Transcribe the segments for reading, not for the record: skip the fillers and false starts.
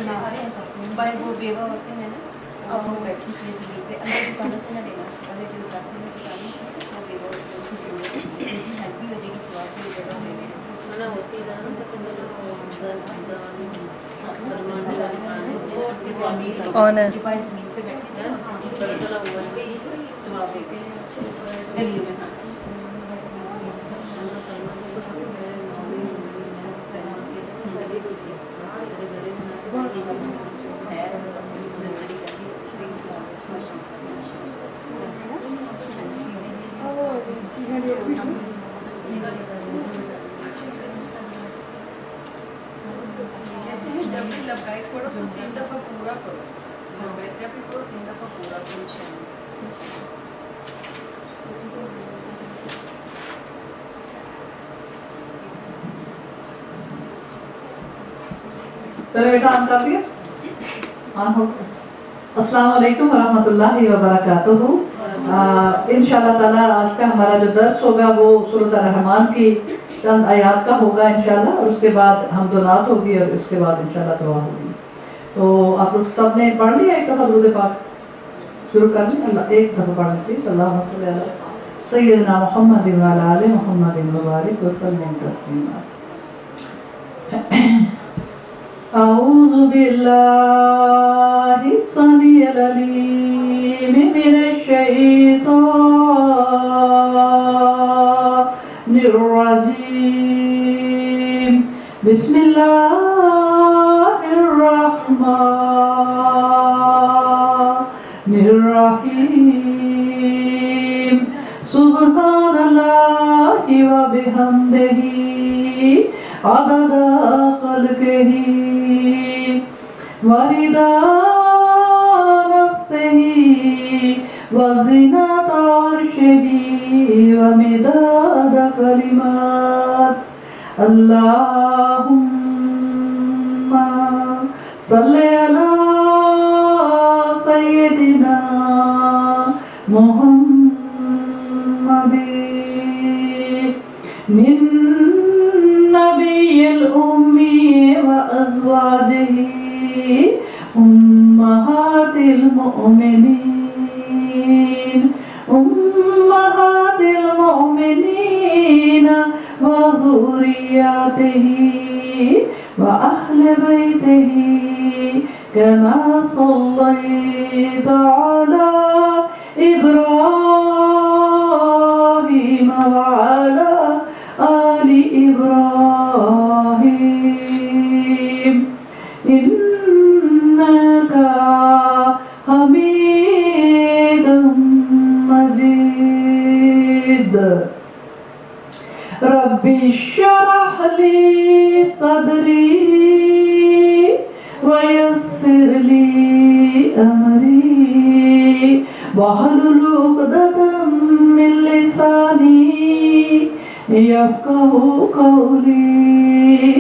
पर वो बेवा होते हैं ना, अब वो बैठी थी जमीन पे, अंदर दुकानों से ना लेना, पहले जो रास्ते में दुकानें वो बेवा होती है, उनकी जरूरत उनकी हेल्प भी हो जाएगी, सवाब भी हो जाएगा, मना होती है ना, कौन है? जो पास जमीन पे बैठे हैं चला हुआ है सवाब गलियों में। जब भी लब्बाइक पढ़ो तो 3 दफा पूरा पढ़ो, लब्बाइक जब भी पढ़ो 3 दफा पूरा पढ़ो। चलो बेटा आप कर दिया। अस्सलाम वालेकुम वरहमतुल्लाहि वबरकातुहू। इंशाअल्लाह ताला आज का हमारा जो दर्स होगा वो सूरत रहमान की चंद आयात का होगा इंशाअल्लाह, और उसके बाद हमदुनात होगी और उसके बाद इंशाअल्लाह दुआ होगी। तो आप लोग सब ने पढ़ लिया एक दफ़ा दुरूद पाक? शुरू कर लें, एक दफ़ा पढ़ लेते हैं। सल्लल्लाहु अलैहि सय्यदना मुहम्मद व अला आलि मुहम्मद व बारिक व सल्लिम तस्लीमा। أعوذ بالله السميع العليم من الشيطان الرجيم. بسم الله الرحمن الرحيم. سبحان الله وبحمده عدد خلقه ورضا نفسه وزنة عرشه ومداد كلمات. اللهم صل على سيدنا محمد النبي الأمي وأزواجه أمهات المؤمنين وذرياته وأهل بيته كما صليت على إبراهيم وعلى آل إبراهيم إنك حميد مجيد. رب اشرح لي صدري ويسر لي أمري واحلل عقدة من لساني يفقهوا قولي.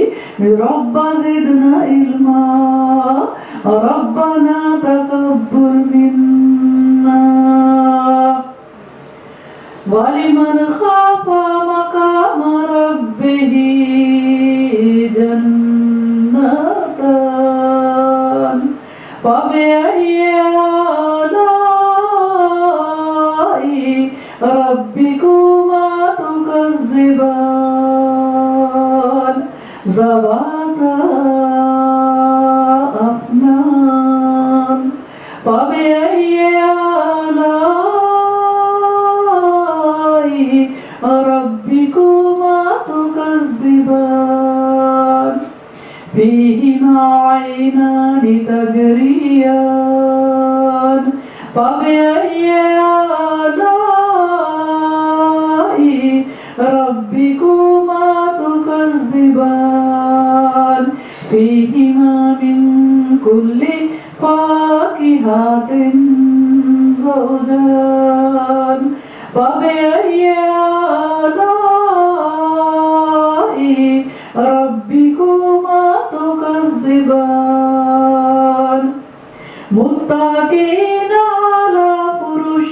رب زدنا علما ربنا تقبل منا. ولمن خاف مقام ربه جنتان فبأي آلاء ربكما تكذبان. ذواتا أفنان فبأي آلاء ربكما تكذبان. فيهما عينان تجريان فبأي آلاء ربكما تكذبان. فيهما من كل فاكهة زوجان فبأي آلاء ربكما تكذبان. متكئين على فرش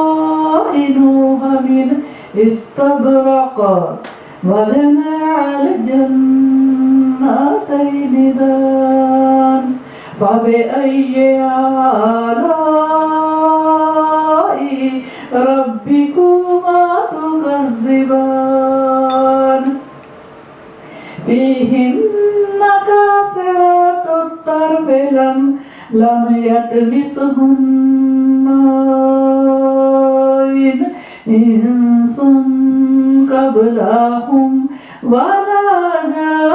بطائنها من استبرق وجنى الجنة جنتين دان فبأي آلاء ربكما تكذبان فيهن قاصرات الطرف لم يطمثهن إنس قبلهم ولا جان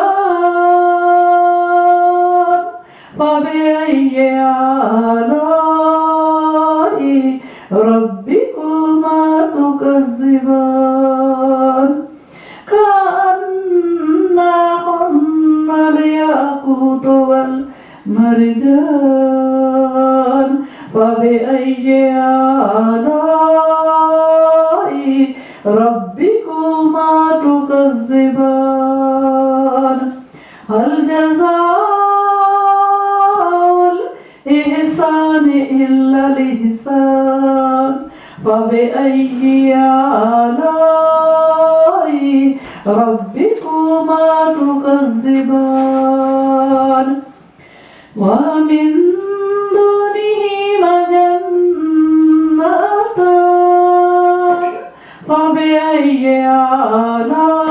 فبأي آلاء ربكما تكذبان كأنهن الياقوت والمرجان فبأي آلاء ربكما تكذبان هل جزاء الإحسان إلا الإحسان فبأي آلاء ربكما تكذبان ومن دونهما جنتان فبأي آلاء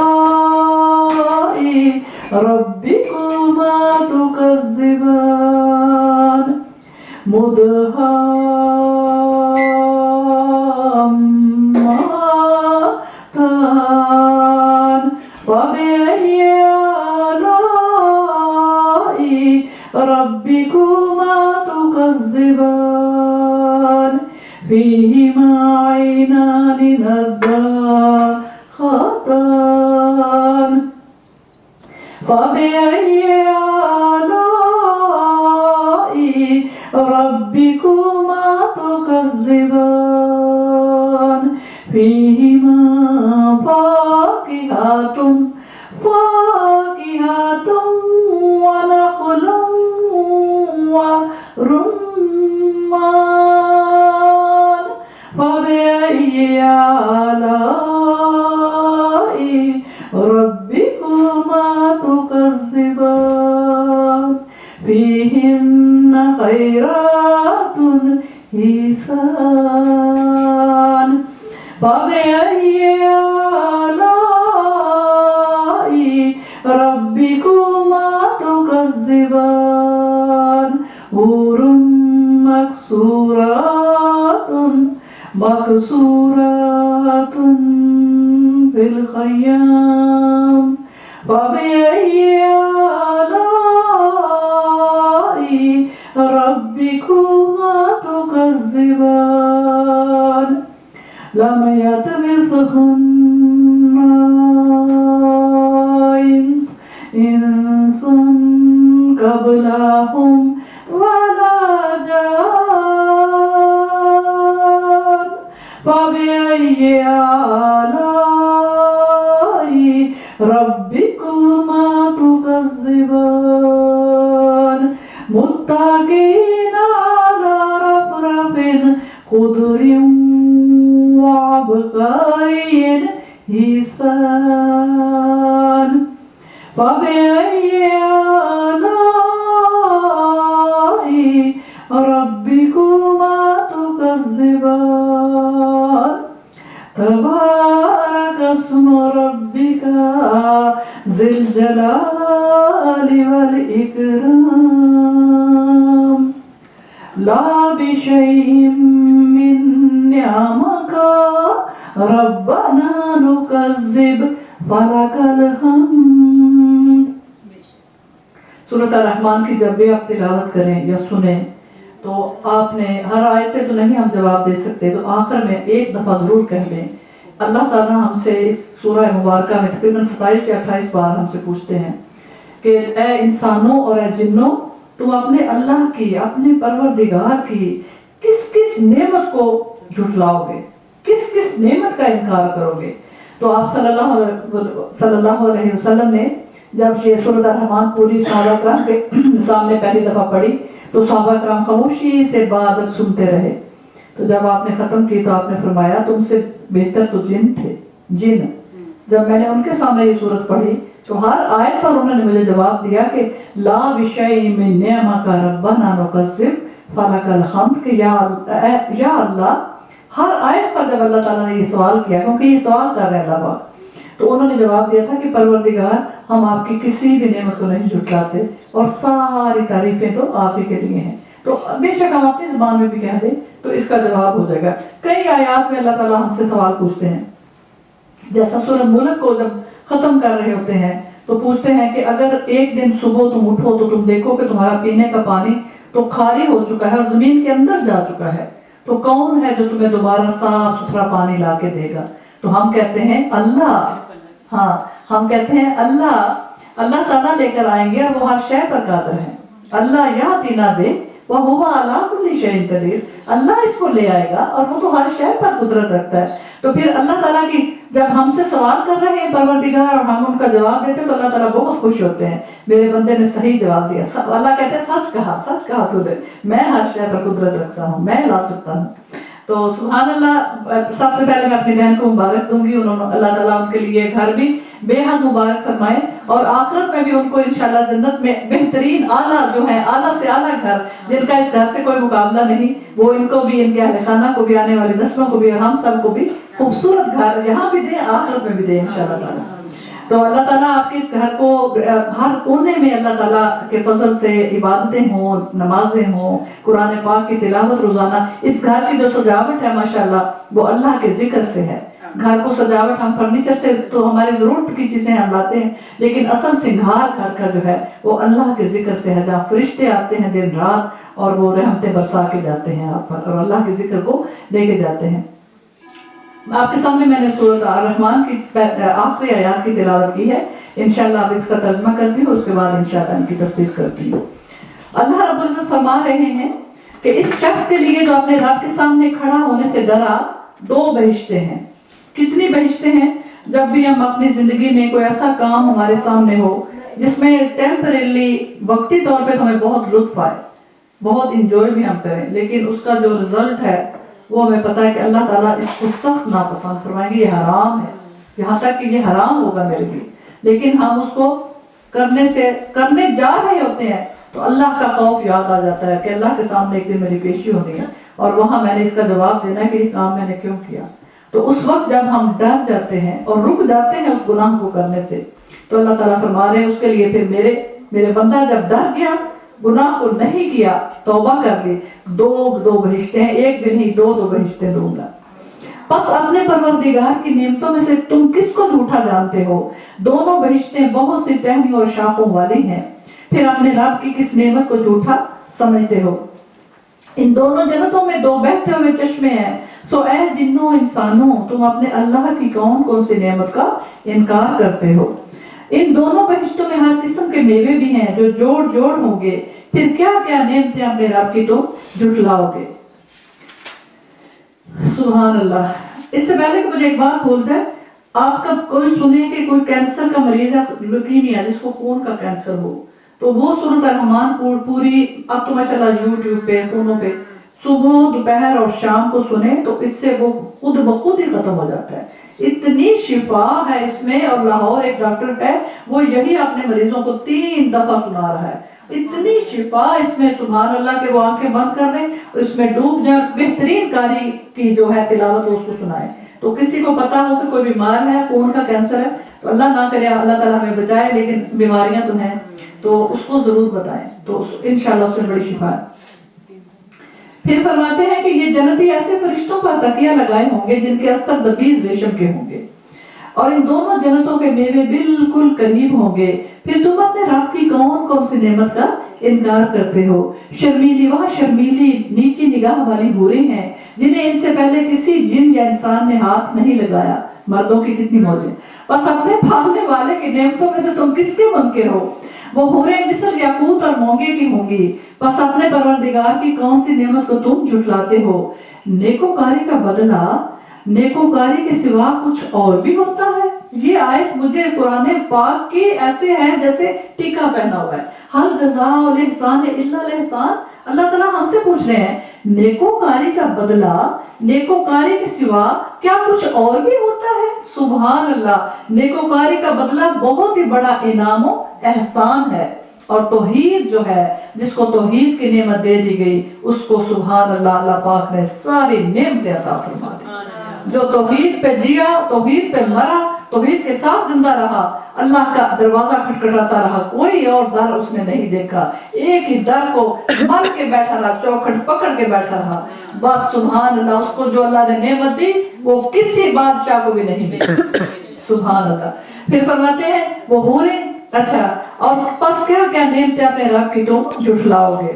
ربكما تكذبان مدهامتان فبأي آلاء ربكما تكذبان فيهما عينان نضاختان فبأي آلاء ربكما تكذبان فيهما فاكهة ونخل ورمان فبأي آلاء ربكما تكذبان فيهن خيرات حسان فبأي آلاء ربكما تكذبان حور مقصورات في الخيام فبأي آلاء ربكما تكذبان لم يطمثهن إنس قبلهم ولا جان فبأي آلاء ربكما تكذبان متكئين على رفرف خضر وعبقري حسان فبأي آلاء ربكما تكذبان تبارك اسم ربك ذي الجلال والإكرام لا بشيء من نعمك ربنا نكذب فلك الحمد. सूरत रहमान की जब भी आप तिलावत करें या सुने तो आपने हर आयत तो नहीं हम जवाब दे सकते, तो आखिर में एक दफ़ा ज़रूर कह दें। अल्लाह ताला हमसे इस सूरह मुबारक में तकरीबन 27 या 28 बार हमसे पूछते हैं कि ए इंसानों और ए जिन्नों, तुम अपने अल्लाह की, अपने परवरदिगार की किस किस नेमत को झुठलाओगे, किस किस नेमत का इनकार करोगे। तो आप सल्लल्लाहु अलैहि वसल्लम ने जब ये सूरत रहमान पूरी सहाबा कराम के सामने पहली दफ़ा पढ़ी तो सहाबा कराम खामोशी से बाद सुनते रहे। तो जब आपने ख़त्म की तो आपने फरमाया तुमसे बेहतर तो जिन थे, जिन जब मैंने उनके सामने ये सूरत पढ़ी तो हर आयत पर उन्होंने मुझे जवाब दिया कि ला विषय मिन निअमका रब्बना नुकज़्ज़िब फलकल हम्द कि या अल्लाह, हर आयत पर जब अल्लाह ताला ने ये सवाल किया, क्योंकि ये सवाल कर रहे हैं अल्लाह पाक, तो उन्होंने जवाब दिया था कि परवरदिगार हम आपकी किसी भी नेमत को नहीं झुटलाते और सारी तारीफें तो आप ही के लिए हैं। तो बेशक हम अपनी ज़बान में भी कह दें तो इसका जवाब हो जाएगा। कई आयात में अल्लाह ताला हमसे सवाल पूछते हैं, जैसा सूरह मुल्क को जब खत्म कर रहे होते हैं तो पूछते हैं कि अगर एक दिन सुबह तुम उठो तो तुम देखो कि तुम्हारा पीने का पानी तो खाली हो चुका है और जमीन के अंदर जा चुका है, तो कौन है जो तुम्हें दोबारा साफ सुथरा पानी ला के देगा? तो हम कहते हैं अल्लाह। हाँ, हम कहते हैं अल्लाह, अल्लाह ताला लेकर आएंगे और वो हर शय पर कादिर है। अल्लाह या तीना दे वह हुआ अला कुल्ली शैइन कदीर, अल्लाह इसको ले आएगा और वो तो हर शय पर कुदरत रखता है। तो फिर अल्लाह ताला की जब हमसे सवाल कर रहे हैं परवरदिगार और हम उनका जवाब देते तो अल्लाह ताला बहुत खुश होते हैं, मेरे बंदे ने सही जवाब दिया। अल्लाह कहते हैं सच कहा तूने, मैं हर शय पर कुदरत रखता हूँ, मैं ला सकता हूँ। तो सुभान अल्लाह। सबसे पहले मैं अपनी बहन को मुबारक दूंगी, उन्होंने अल्लाह ताला उनके लिए घर भी बेहद मुबारक फरमाए और आखिरत में भी उनको इंशाल्लाह जन्नत में बेहतरीन आला जो है, आला से आला घर, जिनका इस घर से कोई मुकाबला नहीं, वो इनको भी, इनके अहले खाना को भी, आने वाली नस्लों को भी, हम सब को भी खूबसूरत घर यहाँ भी दे, आखिरत में भी दे इंशाल्लाह ताला। तो अल्लाह ताला आपके इस घर को हर कोने में अल्लाह ताला के फजल से इबादतें हों, नमाजें हों, कुरान पाक की तिलावत रोजाना। इस घर की जो सजावट है माशाल्लाह वो अल्लाह के जिक्र से है। घर को सजावट हम फर्नीचर से तो हमारी जरूरत की चीजें हम लाते हैं, लेकिन असल सिंगार घर का जो है वो अल्लाह के जिक्र से है, जहाँ फरिश्ते आते हैं दिन रात और वो रहमतें बरसा के जाते हैं आप पर और अल्लाह के जिक्र को लेके जाते हैं। आपके सामने मैंने सूरत ar-रहमान की आखिरी आयत की तिलावत की है, इंशाल्लाह अब इसका तर्जुमा करती हूँ, उसके बाद इंशाल्लाह इनकी तफसीर करती हूँ। अल्लाह रब्बुल इज्जत फरमा रहे हैं कि इस शख्स के लिए जो अपने रब के सामने खड़ा होने से डरा, दो बहिश्ते हैं। कितनी बहिश्ते हैं? जब भी हम अपनी जिंदगी में कोई ऐसा काम हमारे सामने हो जिसमें टेम्परेली वक्ती तौर पे हमें बहुत लुत्फ आए, बहुत इंजॉय भी हम करें, लेकिन उसका जो रिजल्ट है वो हमें पता है कि अल्लाह ताला इसको सख्त नापसंद फरमाएंगे, ये हराम है, यहाँ तक कि ये हराम होगा मेरे लिए, लेकिन हम उसको करने जा रहे होते हैं तो अल्लाह का खौफ याद आ जाता है कि अल्लाह के सामने एक दिन मेरी पेशी होनी है और वहां मैंने इसका जवाब देना है कि ये काम मैंने क्यों किया। तो उस वक्त जब हम डर जाते हैं और रुक जाते हैं उस गुनाह को करने से, तो अल्लाह ताला फरमा रहे हैं उसके लिए फिर मेरे बंदा जब डर गया, गुनाह को नहीं किया, तौबा कर ली, दो बहिश्ते हैं, एक भी नहीं, दो बहिश्ते दूंगा। बस अपने परवरदिगार की नेमतों में से तुम किसको झूठा जानते हो? दोनों बहिश्ते बहुत सी टहनी और शाखों वाली हैं, फिर अपने रब की किस नेमत को झूठा समझते हो? इन दोनों जन्नतों में दो बहते हुए चश्मे हैं, सो ऐ जिन्नों इंसानों तुम अपने अल्लाह की कौन कौन सी नेमत का इनकार करते हो? इन दोनों बहिश्तों में हर किस्म के मेवे भी हैं जो जोड़ होंगे, फिर क्या क्या नेमतें अपने रब की तो झुटलाओगे। सुभान अल्लाह। इससे पहले कि मुझे एक बात भूल जाए, आपका कोई सुने कि कोई कैंसर का मरीज है, ल्यूकीमिया जिसको खून का कैंसर हो, तो वो सूरत ar-रहमान पूरी अब तो माशाल्लाह यूट्यूब पे, फोनों पे सुबह दोपहर और शाम को सुने तो इससे वो खुद ब खुद ही खत्म हो जाता है। इतनी शिफा है इसमें, और लाहौर एक डॉक्टर है वो यही अपने मरीजों को 3 दफा सुना रहा है। इतनी शिफा इसमें, सुभान अल्लाह के वो आंखें बंद कर दें और इसमें डूब जाए, बेहतरीन कारी की जो है तिलावत उसको सुनाए। तो किसी को पता हो कि कोई बीमार है, खून का कैंसर है, तो अल्लाह ना करे, अल्लाह ताला हमें बचाए, लेकिन बीमारियां तो हैं, तो उसको जरूर बताएं, तो इंशाल्लाह उसमें बड़ी शिफा है। फिर फरमाते हैं कि ये जन्नती ऐसे फरिश्तों पर तकिया लगाए होंगे जिनके अस्तर दबीज रेशम के होंगे और इन दोनों जन्नतों के मेवे बिल्कुल करीब होंगे, फिर तुम अपने रब की कौन कौन सी नेमत का इनकार करते हो? शर्मीली नीची निगाह वाली हूरें हैं जिन्हें इनसे पहले किसी जिन या इंसान ने हाथ नहीं लगाया। मर्दों की कितनी मौज है। बस अपने पालने वाले की नेमतों में से तुम किसके मुनकिर हो? वो हूरें मिस्र याकूत और मोंगे की होंगी, बस अपने परवरदिगार की कौन सी नेमत को तुम झुठलाते हो? नेकोकारी का बदला नेकोकारी के सिवा कुछ और भी होता है। ये आयत मुझे कुरान पाक की ऐसे है जैसे टीका पहना हुआ है। हल जज़ाउल इहसान इल्ला इहसान, अल्लाह ताला हमसे पूछ रहे हैं, नेकोकारी का बदला नेकोकारी के सिवा क्या कुछ और भी होता है? सुभान अल्लाह, नेकोकारी का बदला बहुत ही बड़ा इनाम और एहसान है। और तौहीद जो है, जिसको तौहीद की नेमत दे दी गई, उसको सुभान अल्लाह, अल्लाह पाक ने सारी नेमतें अता फरमा दी। जो तौहीद पे जिया, तौहीद पे मरा, तौहीद के साथ जिंदा रहा, अल्लाह का दरवाजा खटखटाता रहा, कोई और दर उसने नहीं देखा, एक ही दर को मल के बैठा रहा, चौखट पकड़ के बैठा रहा, बस सुभान अल्लाह, उसको जो अल्लाह ने नेमत दी वो किसी बादशाह को भी नहीं मिली। सुभान अल्लाह। फिर फरमाते हैं वो हूरें, अच्छा, और बस क्या क्या नेमतें अपने रब की तुम झुठलाओगे।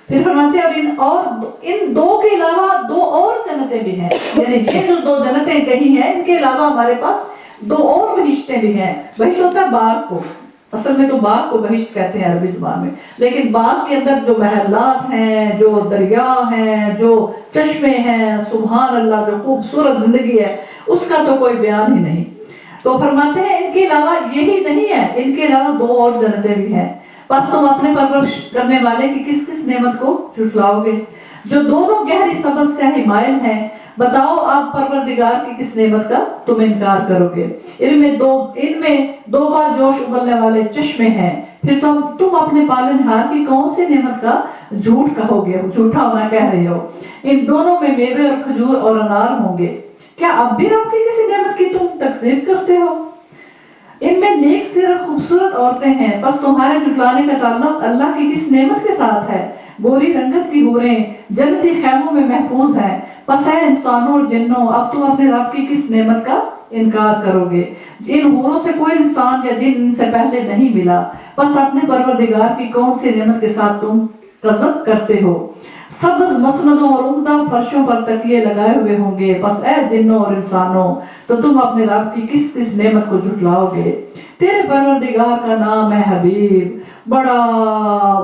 फिर फरमाते हैं इन दो के अलावा दो और जन्नतें भी हैं, यानी ये जो दो जन्नतें कही हैं, इनके अलावा हमारे पास दो और बहिश्तें भी हैं। बहिश्त होता है बाग को, असल में तो बाग को बहिश्त कहते हैं अरबी जुबान में, लेकिन बाग के अंदर जो महलात हैं, जो दरिया हैं, जो चश्मे हैं, सुभान अल्लाह, जो खूबसूरत जिंदगी है, उसका तो कोई बयान ही नहीं। तो फरमाते हैं इनके अलावा यही नहीं है, इनके अलावा दो और जन्नतें भी हैं, बस तुम अपने परवरिश करने वाले की किस किस नेमत को झुठलाओगे, जो दोनों गहरी सबज से हिमायल हैं। बताओ आप परवरदिगार की किस नेमत का तुम इनकार करोगे। इनमें दो बार जोश उबलने वाले चश्मे हैं, फिर तुम अपने पालनहार की कौन सी नेमत का झूठ कहोगे, झूठा होना कह रहे हो। इन दोनों में मेवे और खजूर और अनार होंगे, क्या अब भी रब की किसी नेमत की तुम तकसीब करते हो। इनमें नेक सीरत खूबसूरत औरतें हैं, बस तुम्हारे झुठलाने का ताल्लुक अल्लाह की किस नेमत के साथ है। गोरी रंगत की हूरें जन्नती खैमों में महफूज हैं, बस है इंसानों और जिन्नों, अब तुम अपने रब की किस नेमत का इनकार करोगे। इन हूरों से कोई इंसान या जिन इनसे पहले नहीं मिला, बस अपने परवरदिगार की कौन सी नेमत के साथ तुम कज़ब करते हो। सब्ज़ मसनदों और उम्दा फर्शों पर तकिए लगाए हुए होंगे, बस ऐ जिन्नों और इंसानों, तो तुम अपने रब की किस किस नेमत को झुठलाओगे। तेरे परवरदिगार का नाम है हबीब, बड़ा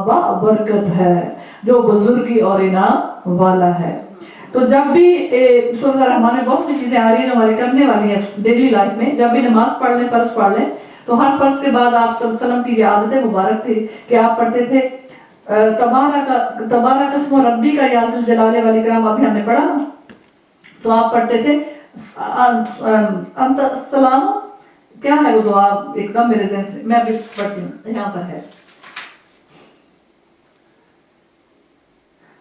बाबरकत है, जो बुजुर्गी और इनाम वाला है। तो जब भी सूरह रहमान में बहुत सी चीजें आ रही हैं हमारी करने वाली हैं डेली लाइफ में, जब भी नमाज पढ़ लें, फर्ज पढ़ लें, तो हर फर्ज के बाद आप सल्लल्लाहु अलैहि वसल्लम की ये आदत मुबारक थी कि आप पढ़ते थे तबारक अस्मु रब्बी का या ज़िल जलाले वल इकराम, अभी हमने पढ़ा ना, तो आप पढ़ते थे अंत सलाम, क्या है वो दुआ एकदम मेरे ज़हन से, मैं अभी पढ़ती हूँ, यहाँ पर है,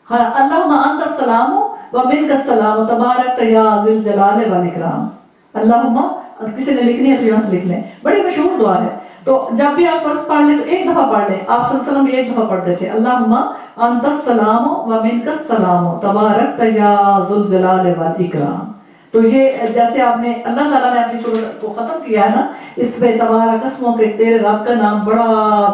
हाँ, अल्लाहुम्मा अंत सलाम व मिनकस सलाम तबारक या ज़िल जलाले वल इकराम। अल्लाहुम्मा, किसी ने लिखनी है तो यहाँ से लिख लें, बड़ी मशहूर दुआ है। तो जब भी आप फर्ज पढ़ ले तो एक दफा पढ़ लें, आप सल्लल्लाहु अलैहि वसल्लम एक दफा पढ़ते थे, अल्लाहुम्मा अंतस सलाम व मिनकस सलाम तबारक या ज़ुल जलाल वल इकराम। तो ये जैसे आपने अल्लाह ताला ने अपनी सूरत को खत्म किया है ना, इसमें तबारक अस्मों के तेरे रब का नाम बड़ा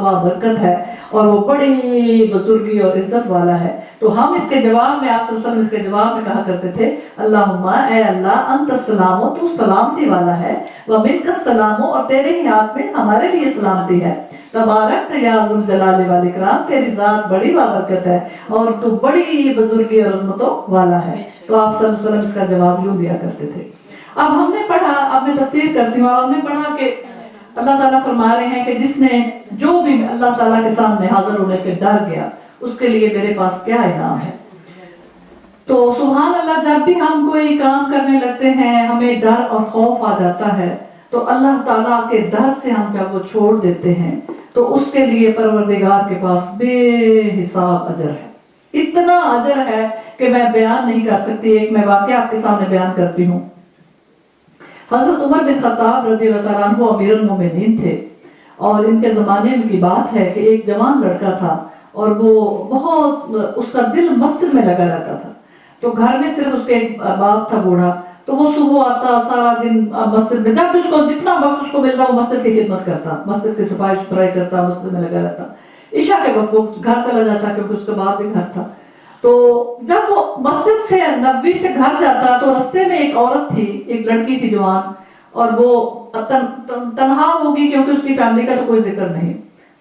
बाबरकत है और वो बड़ी बुजुर्गी और इज्जत वाला है। तो हम इसके जवाब में, आप सल्लल्लाहु अलैहि वसल्लम इसके जवाब में कहा करते थे, अल्लाहुम्मा, ए अल्लाह, अंतस सलाम, तू सलामती वाला है, व मिनकस सलाम, और तेरे ही हाथ में हमारे लिए सलामती है, तबारक या ज़ुल जलाल वल इकराम, तेरी जात बड़ी बाबरकत है और तू बड़ी बुजुर्गी और अज़मतों वाला है। तो आप सल्लल्लाहु अलैहि वसल्लम इसका जवाब यूं दिया करते थे। अब हमने पढ़ा, अब मैं तफसीर करती हूँ, हमने पढ़ा कि अल्लाह ताला फरमा रहे हैं कि जिसने जो भी अल्लाह ताला के सामने हाजिर होने से डर गया, उसके लिए मेरे पास क्या इनाम है। तो सुभान अल्लाह, जब भी हम कोई काम करने लगते हैं, हमें डर और खौफ आ जाता है, तो अल्लाह ताला के डर से हम जब वो छोड़ देते हैं, तो उसके लिए परवरदिगार के पास बेहिसाब अजर है, इतना अजर है कि मैं बयान नहीं कर सकती। एक मैं वाकया आपके सामने बयान करती हूँ। हजरत उमर बिन खत्ताब रज़ियल्लाहु अन्हु अमीरुल मोमिनीन थे, और इनके ज़माने की बात है कि एक जवान लड़का था और वो बहुत, उसका दिल मस्जिद में लगा रहता था। तो घर में सिर्फ उसके एक बाप था बूढ़ा, तो वो सुबह आता, सारा दिन मस्जिद में, जब उसको जितना वक्त उसको मिलता वो मस्जिद की खिदमत करता, मस्जिद की सफाई सुथराई करता, मस्जिद में लगा रहता। इशा के वक्त वो घर चला जाता क्योंकि उसके बाप भी घर था। तो जब वो मस्जिद से नबवी से घर जाता तो रास्ते में एक औरत थी, एक लड़की थी जवान, और वो तन्हा होगी क्योंकि उसकी फैमिली का तो कोई जिक्र नहीं,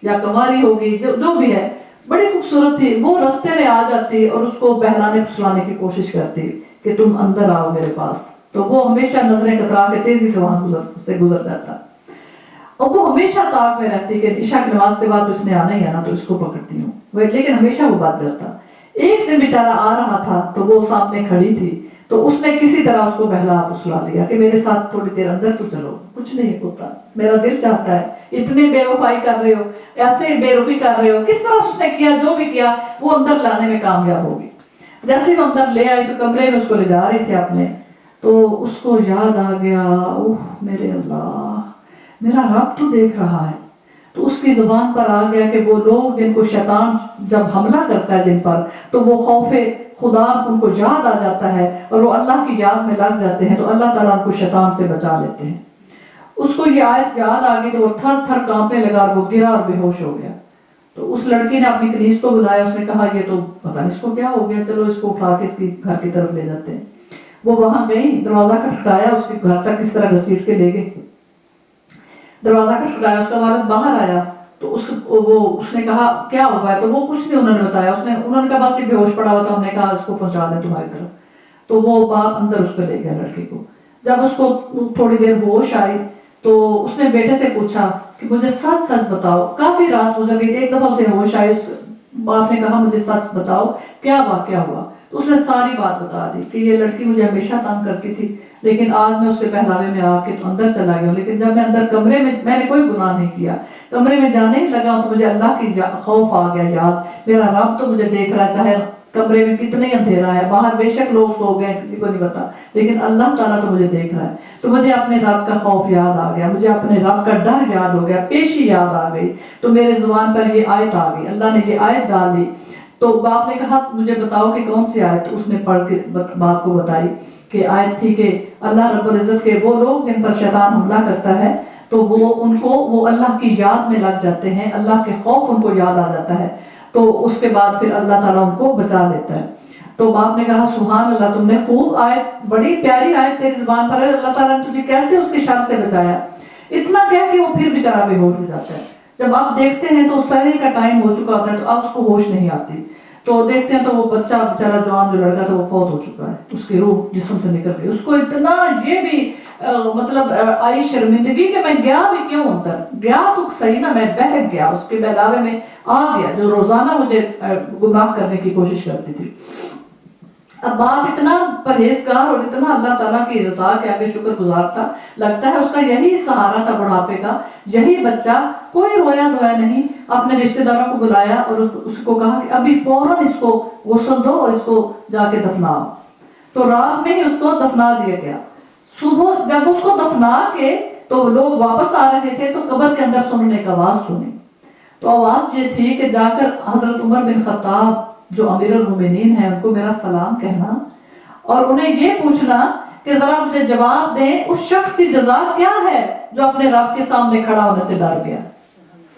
या कुंवारी होगी, जो भी है, बड़ी खूबसूरत थी। वो रास्ते में आ जाती और उसको बहलाने फुसलाने की कोशिश करती कि तुम अंदर आओ मेरे पास। तो वो हमेशा नजरें कतरा के तेजी से वहां से गुजर जाता। اور وہ ہمیشہ طاق میں رہتی کہ عشاء کی نماز کے بعد اس نے آنا ہی آنا تو اس کو پکڑتی ہوں، لیکن ہمیشہ وہ بات جاتا۔ ایک دن بیچارہ آ رہا تھا تو وہ سامنے کھڑی تھی تو اس نے کسی طرح اس کو بہلا پھسلا لیا کہ میرے ساتھ تھوڑی دیر اندر تو چلو، کچھ نہیں ہوتا، میرا دل چاہتا ہے، اتنے بے وفائی کر رہے ہو، ایسے بے رخی کر رہے ہو، کس طرح اس نے کیا، جو بھی کیا وہ اندر لانے میں کامیاب ہوگی۔ جیسے وہ اندر لے آئی تو کمرے میں اس کو لے جا رہے تھے اپنے، تو اس کو یاد آ گیا، اوہ میرے اللہ، میرا رب تو دیکھ رہا ہے۔ تو اس کی زبان پر آ گیا کہ وہ لوگ جن کو شیطان جب حملہ کرتا ہے جن پر، تو وہ خوف خدا ان کو یاد آ جاتا ہے اور وہ اللہ کی یاد میں لگ جاتے ہیں تو اللہ تعالیٰ ان کو شیطان سے بچا لیتے ہیں۔ اس کو یہ آیت یاد آ گئی تو وہ تھر تھر کانپنے لگا اور وہ گرا اور بے ہوش ہو گیا۔ تو اس لڑکی نے اپنی کنیز کو بلایا، اس نے کہا یہ تو پتہ نہیں اس کو کیا ہو گیا، چلو اس کو اٹھا کے اس کی گھر کی طرف لے جاتے ہیں۔ وہ وہاں گئی، دروازہ کھٹکھٹایا، اس کے گھر تک کس طرح گھسیٹ کے لے گئے، دروازہ کھٹکھٹایا، اس کا والد باہر آیا تو اس نے کہا کیا ہوا ہے، تو وہ کچھ نہیں انہوں نے بتایا، انہوں نے کہا بس یہ بے ہوش پڑا ہوا تھا، ہم نے کہا اس کو پہنچا دیں تمہاری طرف۔ تو وہ باپ اندر اس کو لے گیا لڑکی کو۔ جب اس کو تھوڑی دیر ہوش آئی تو اس نے بیٹے سے پوچھا کہ مجھے سچ سچ بتاؤ، کافی رات گزر گئی، ایک دفعہ اسے ہوش آئی، اس باپ نے کہا مجھے سچ بتاؤ کیا واقعہ ہوا۔ تو اس نے ساری بات بتا دی کہ یہ لڑکی مجھے ہمیشہ تنگ کرتی تھی، لیکن آج میں اس کے پہلاوے میں آ کے تو اندر چلا گیا ہوں، لیکن جب میں اندر کمرے میں نے کوئی گناہ نہیں کیا، کمرے میں جانے ہی لگا تو مجھے اللہ کی خوف آ گیا یاد، میرا رب تو مجھے دیکھ رہا ہے، چاہے کمرے میں کتنے اندھیرا ہے، باہر بے شک لوگ سو گئے کسی کو نہیں پتا، لیکن اللہ تعالیٰ تو مجھے دیکھ رہا ہے۔ تو مجھے اپنے رب کا خوف یاد آ گیا، مجھے اپنے رب کا ڈر یاد ہو گیا، پیشی یاد آ گئی، تو میرے زبان پر یہ آیت آ گئی، اللہ نے یہ آیت ڈال دی۔ تو باپ نے کہا مجھے بتاؤ کہ کون سی آیت، اس نے پڑھ کے باپ کو بتائی کہ آیت تھی کہ اللہ رب العزت کے وہ لوگ جن پر شیطان حملہ کرتا ہے تو وہ اللہ کی یاد میں لگ جاتے ہیں، اللہ کے خوف ان کو یاد آ جاتا ہے، تو اس کے بعد پھر اللہ تعالیٰ ان کو بچا لیتا ہے۔ تو باپ نے کہا سبحان اللہ، تم نے خوب آیت، بڑی پیاری آیت تیری زبان پر ہے، اللہ تعالیٰ نے تجھے کیسے اس کے شر سے بچایا۔ اتنا کہہ کہ وہ پھر بیچارہ بے ہوش ہو جاتا ہے۔ جب آپ دیکھتے ہیں تو سحر کا ٹائم ہو چکا ہوتا ہے تو اب اس کو ہوش نہیں آتی، تو دیکھتے ہیں تو وہ بچہ بیچارہ جوان جو لڑکا تھا وہ فوت ہو چکا ہے، اس کی روح جسم سے نکل گئی۔ اس کو اتنا یہ بھی مطلب آئی شرمندگی کہ میں گیا بھی کیوں اندر، گیا تو صحیح نا، میں بہک گیا، اس کے بہلاوے میں آ گیا جو روزانہ مجھے گمراہ کرنے کی کوشش کرتی تھی۔ اب باپ اتنا پرہیزگار اور اتنا اللہ تعالیٰ کی رضا کے آگے شکر گزار تھا، لگتا ہے اس کا یہی سہارا تھا بڑھاپے کا، یہی بچہ، کوئی رویا دھویا نہیں، اپنے رشتہ داروں کو بلایا اور اس کو کہا کہ ابھی فوراً اس کو غسل دو اور اس کو جا کے دفناؤ۔ تو رات میں ہی اس کو دفنا دیا گیا۔ صبح جب اس کو دفنا کے تو لوگ واپس آ رہے تھے تو قبر کے اندر سے انہوں نے ایک آواز سنی، تو آواز یہ تھی کہ جا کر حضرت عمر بن خطاب جو امیر المومنین ہیں ان کو میرا سلام کہنا اور انہیں یہ پوچھنا کہ ذرا مجھے جواب دیں اس شخص کی جزا کیا ہے جو اپنے رب کے سامنے کھڑا ہونے سے ڈر گیا۔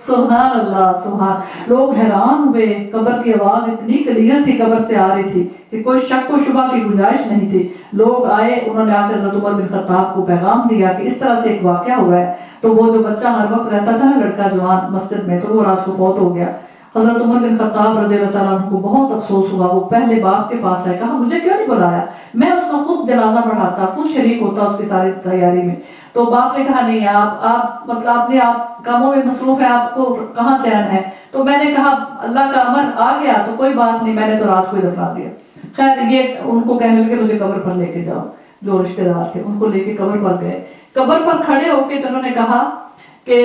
سبحان اللہ، سبحان۔ لوگ حیران ہوئے، قبر کی آواز اتنی کلیئر تھی، قبر سے آ رہی تھی کہ کوئی شک و شبہ کی گنجائش نہیں تھی۔ لوگ آئے، انہوں نے آ کر حضرت عمر بن خطاب کو پیغام دیا کہ اس طرح سے ایک واقعہ ہوا ہے۔ تو وہ جو بچہ ہر وقت رہتا تھا نا لڑکا جوان مسجد میں، تو وہ رات کو فوت ہو گیا۔ حضرت عمر بن خطاب رضی اللہ تعالیٰ عنہ کو بہت افسوس ہوا، وہ پہلے باپ کے پاس آئے، کہا مجھے کیوں نہیں بلایا، میں اس کا خود جنازہ پڑھاتا، خود شریک ہوتا اس کی ساری تیاری میں۔ تو باپ نے کہا نہیں، آپ مطلب اپنے آپ کاموں میں مصروف ہیں، آپ کو کہاں چین ہے۔ تو میں نے کہا اللہ کا امر آ گیا تو کوئی بات نہیں، میں نے تو رات کو ہی دفنا دیا۔ خیر یہ ان کو کہنے لگے مجھے قبر پر لے کے جاؤ، جو رشتہ دار تھے ان کو لے کے قبر پر گئے۔ قبر پر کھڑے ہو کے تو انہوں نے کہا کہ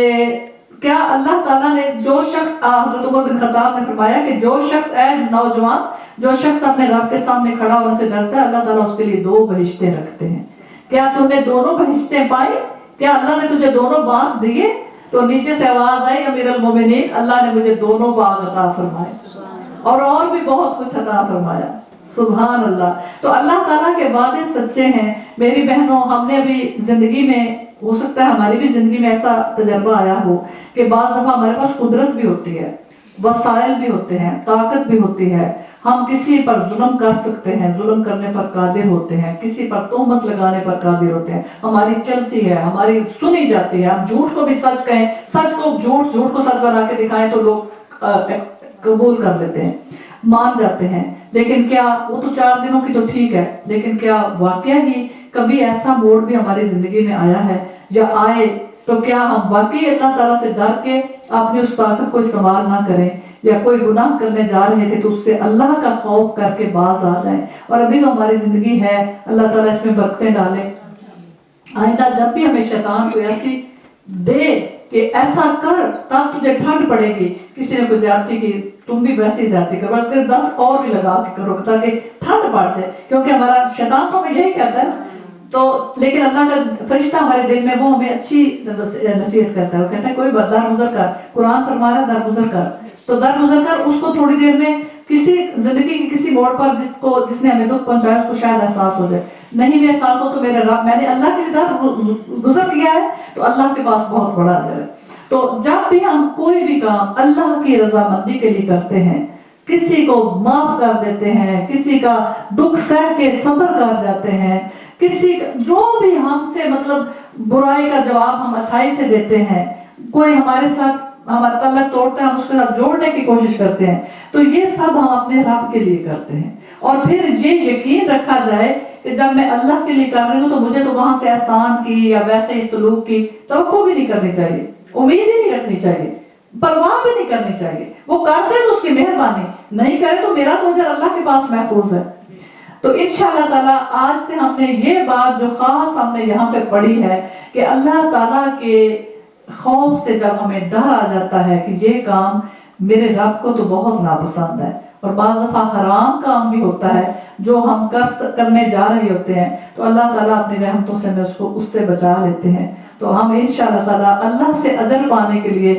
کیا اللہ تعالیٰ نے جو شخص، حضرت عمر بن خطاب نے فرمایا کہ جو شخص، اے نوجوان، جو شخص اپنے رب کے سامنے کھڑا ہونے سے ڈرتا ہے اللہ تعالیٰ اس کے لیے 2 بہشتیں رکھتے ہیں۔ کیا تو نے دونوں بہشتیں پائی؟ کیا اللہ نے تجھے دونوں باغ دیے؟ تو نیچے سے آواز آئی امیر المومنین، اللہ نے مجھے دونوں باغ عطا فرمائے اور بھی بہت کچھ عطا فرمایا۔ سبحان اللہ۔ تو اللہ تعالیٰ کے وعدے سچے ہیں میری بہنوں۔ ہم نے ابھی زندگی میں، ہو سکتا ہے ہماری بھی زندگی میں ایسا تجربہ آیا ہو کہ بعض دفعہ ہمارے پاس قدرت بھی ہوتی ہے، وسائل بھی ہوتے ہیں، طاقت بھی ہوتی ہے، ہم کسی پر ظلم کر سکتے ہیں، ظلم کرنے پر قادر ہوتے ہیں، کسی پر تہمت لگانے پر قادر ہوتے ہیں، ہماری چلتی ہے، ہماری سنی جاتی ہے، ہم جھوٹ کو بھی سچ کہیں، سچ کو جھوٹ، جھوٹ کو سچ بنا کے دکھائیں تو لوگ قبول کر لیتے ہیں، مان جاتے ہیں۔ لیکن کیا وہ تو 4 دنوں کی تو ٹھیک ہے، لیکن کیا واقعہ ہی کبھی ایسا موڑ بھی ہماری زندگی میں آیا ہے یا آئے तो क्या हम वाकई अल्लाह ताला से डर के अपनी उस ताकत को इस्तेमाल ना करें, या कोई गुनाह करने जा रहे थे तो उससे अल्लाह का खौफ करके बाज आ जाएं। और अभी तो हमारी जिंदगी है, अल्लाह ताला इसमें बरकतें डाले। आइंदा जब भी हमें शैतान को ऐसी दे कि ऐसा कर तब तुझे ठंड पड़ेगी, किसी ने कोई ज्यादती की तुम भी वैसे ही ज्यादती करो, बल्कि 10 और भी लगा के करो ताकि ठंड पड़ जाए, क्योंकि हमारा शैतान तो हमें यही कहता है। तो लेकिन अल्लाह का फरिश्ता हमारे दिल में वो हमें अच्छी नसीहत करता है, वो कहता है कोई दरगुजर कर, कुरान फरमा रहा है दरगुजर कर, तो दरगुजर कर। उसको थोड़ी देर में किसी जिंदगी के किसी मोड़ पर जिसने हमें दुख पहुंचाया उसको शायद एहसास हो जाए, नहीं भी एहसास हो तो मेरे रब मैंने अल्लाह के लिए गुजर किया है तो अल्लाह के पास बहुत बड़ा अजर है। तो जब भी हम कोई भी काम अल्लाह की रजामंदी के लिए करते हैं, किसी को माफ कर देते हैं, किसी का दुख सह के सब्र कर जाते हैं, किसी जो भी हमसे मतलब बुराई का जवाब हम अच्छाई से देते हैं, कोई हमारे साथ हमारा तल्लक तोड़ता है हम उसके साथ जोड़ने की कोशिश करते हैं, तो ये सब हम अपने रब के लिए करते हैं। और फिर ये यकीन रखा जाए कि जब मैं अल्लाह के लिए कर रही हूँ तो मुझे तो वहां से एहसान की या वैसे ही सलूक की तवक्को भी नहीं करनी चाहिए, उम्मीद ही नहीं रखनी चाहिए, परवाह भी नहीं करनी चाहिए। वो करते तो उसकी मेहरबानी, नहीं करे तो मेरा तो अजर अल्लाह के पास महफूज है। तो इंशाअल्लाह ताला आज से हमने ये बात जो खास हमने यहाँ पे पढ़ी है कि अल्लाह ताला के खौफ से जब हमें डर आ जाता है कि ये काम मेरे रब को तो बहुत नापसंद है, और बाज़ दफा हराम काम भी होता है जो हम करने जा रहे होते हैं, तो अल्लाह ताला अपनी रहमतों से हमें उससे बचा लेते हैं। तो हम इंशाअल्लाह ताला अल्लाह से अजर पाने के लिए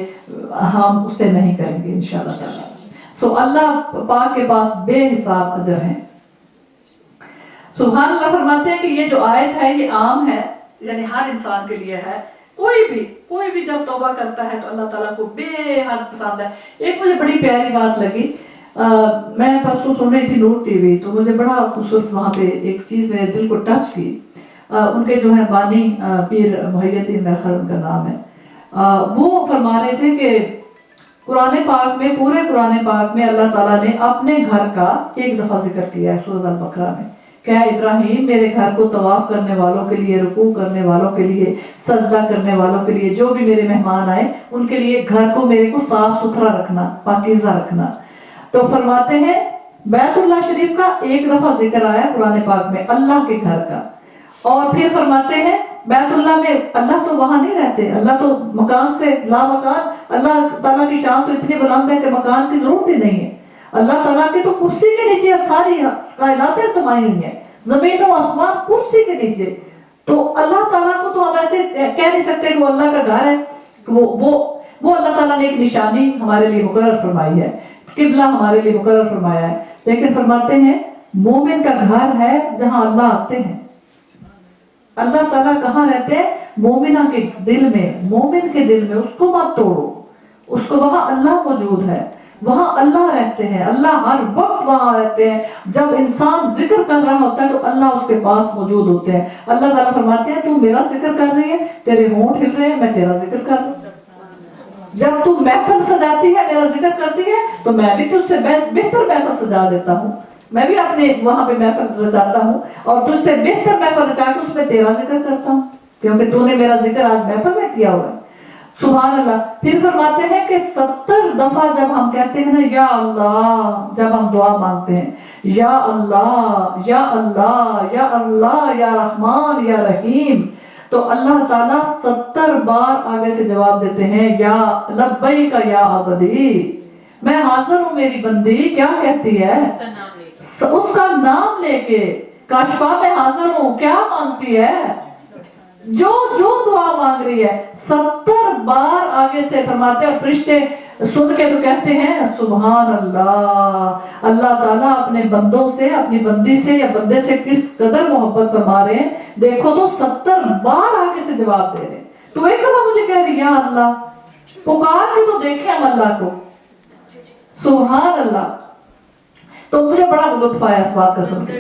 हम उससे नहीं करेंगे इंशाअल्लाह ताला। सो अल्लाह पाक के पास बेहिसाब अजर है। सुभान अल्लाह फरमाते हैं कि ये जो आयत है ये आम है, यानी हर इंसान के लिए है। कोई भी जब तौबा करता है तो अल्लाह ताला को बेहद पसंद है। एक मुझे बड़ी प्यारी बात लगी, मैं परसों सुन रही थी नूर टीवी, तो मुझे बड़ा खूबसूरत वहाँ पे एक चीज़ मेरे दिल को टच की। उनके जो है बानी पीर मुहैय्यद्दीन मेरा ख्याल उनका नाम है, वो फरमा रहे थे कि कुरान पाक में, पूरे कुरान पाक में अल्लाह ताला ने अपने घर का एक दफ़ा जिक्र किया है सूरह अल-बकरा में। क्या इब्राहिम मेरे घर को तवाफ करने वालों के लिए, रुकू करने वालों के लिए, सजदा करने वालों के लिए, जो भी मेरे मेहमान आए उनके लिए घर को मेरे को साफ सुथरा रखना, पाकीज़ा रखना। तो फरमाते हैं बैतुल्लाह शरीफ का एक दफा जिक्र आया कुरान पाक में, अल्लाह के घर का। और फिर फरमाते हैं बैतुल्लाह में अल्लाह तो वहां नहीं रहते, अल्लाह तो मकान से ला मकान, अल्लाह ताला की शान तो इतनी बुलंद है कि मकान की जरूरत ही नहीं है। अल्लाह ताला की तो कुर्सी के नीचे सारी कायनातें समाई हुई हैं, जमीन और आसमान कुर्सी के नीचे। तो अल्लाह ताला को तो हम ऐसे कह नहीं सकते कि वो अल्लाह का घर है। वो अल्लाह ताला ने एक निशानी हमारे लिए मुकर्रर फरमाई है, किबला हमारे लिए मुकर्रर फरमाया है। लेकिन फरमाते हैं मोमिन का घर है जहां अल्लाह आते हैं। अल्लाह ताला कहाँ रहते हैं? मोमिना के दिल में, मोमिन के दिल में। उसको मत तोड़ो, उसको वहां अल्लाह मौजूद है, वहां अल्लाह रहते हैं, अल्लाह हर वक्त वहां रहते हैं। जब इंसान जिक्र कर रहा होता है तो अल्लाह उसके पास मौजूद होते हैं। अल्लाह ताला फरमाते हैं तू मेरा जिक्र कर रही है, तेरे होंठ हिल रहे हैं, मैं तेरा जिक्र कर रही हूं। जब तू महफिल सजाती है, मेरा जिक्र करती है, तो मैं भी तुझसे बेहतर महफिल सजा देता हूँ। मैं भी अपने वहां पे महफिल रचाता हूँ और तुझसे बेहतर महफिल रचा के उसमें तेरा जिक्र करता हूँ, क्योंकि तूने मेरा जिक्र आज महफिल में किया हुआ है। सुभान अल्लाह। फिर फरमाते हैं कि 70 दफा जब हम कहते हैं ना या अल्लाह, जब हम दुआ मांगते हैं या अल्लाह या अल्लाह या अल्लाह या रहमान या रहीम, तो अल्लाह ताला 70 बार आगे से जवाब देते हैं या लब्बैक या अबदी, मैं हाजिर हूँ मेरी बंदी। क्या कहती है? उसका नाम लेके काशफा में हाजिर हूँ, क्या मांगती है? जो दुआ मांग रही है 70 बार आगे से फरमाते हैं। फरिश्ते सुन के तो कहते हैं सुभान अल्लाह, अल्लाह ताला अपने बंदों से, अपनी बंदी से या बंदे से किस कदर मोहब्बत फरमा रहे हैं। देखो तो 70 बार आगे से जवाब दे रहे हैं। तो एक दफा मुझे कह रही या अल्लाह, पुकार के तो देखे हम अल्लाह को। सुभान अल्लाह। तो मुझे बड़ा लुत्फ आया इस बात का सुन के।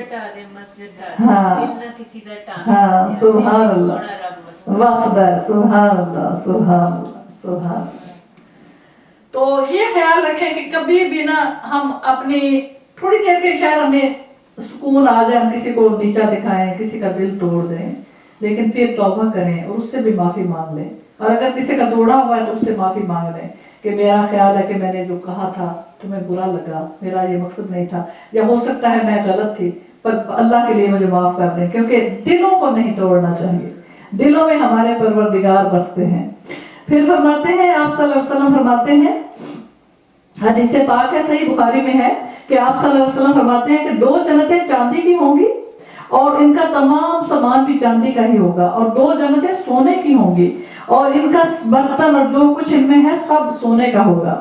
हाँ सुभान अल्लाह, वासदा सुभान अल्लाह, सुभान अल्लाह, सुभान अल्लाह। तो ये ख्याल रखें कि कभी भी ना हम अपनी थोड़ी देर के शायद हमें सुकून आ जाए, हम किसी को नीचा दिखाएं, किसी का दिल तोड़ दें, लेकिन फिर तौबा करें और उससे भी माफी मांग लें। اور اگر کسی کا توڑا ہوا ہے تو اس سے معافی مانگ لیں کہ میرا خیال ہے کہ میں نے جو کہا تھا تمہیں برا لگا، میرا یہ مقصد نہیں تھا، یا ہو سکتا ہے میں غلط تھی، پر اللہ کے لیے مجھے معاف کر دیں، کیونکہ دلوں کو نہیں توڑنا چاہیے، دلوں میں ہمارے پروردگار بستے ہیں۔ پھر فرماتے ہیں آپ صلی اللہ علیہ وسلم فرماتے ہیں، حدیث پاک ہے صحیح بخاری میں ہے کہ آپ صلی اللہ علیہ وسلم فرماتے ہیں کہ 2 جنتیں چاندی کی ہوں گی اور ان کا تمام سامان بھی چاندی کا ہی ہوگا، اور 2 جنتیں سونے کی ہوں گی اور ان کا برتن اور جو کچھ ان میں ہے سب سونے کا ہوگا۔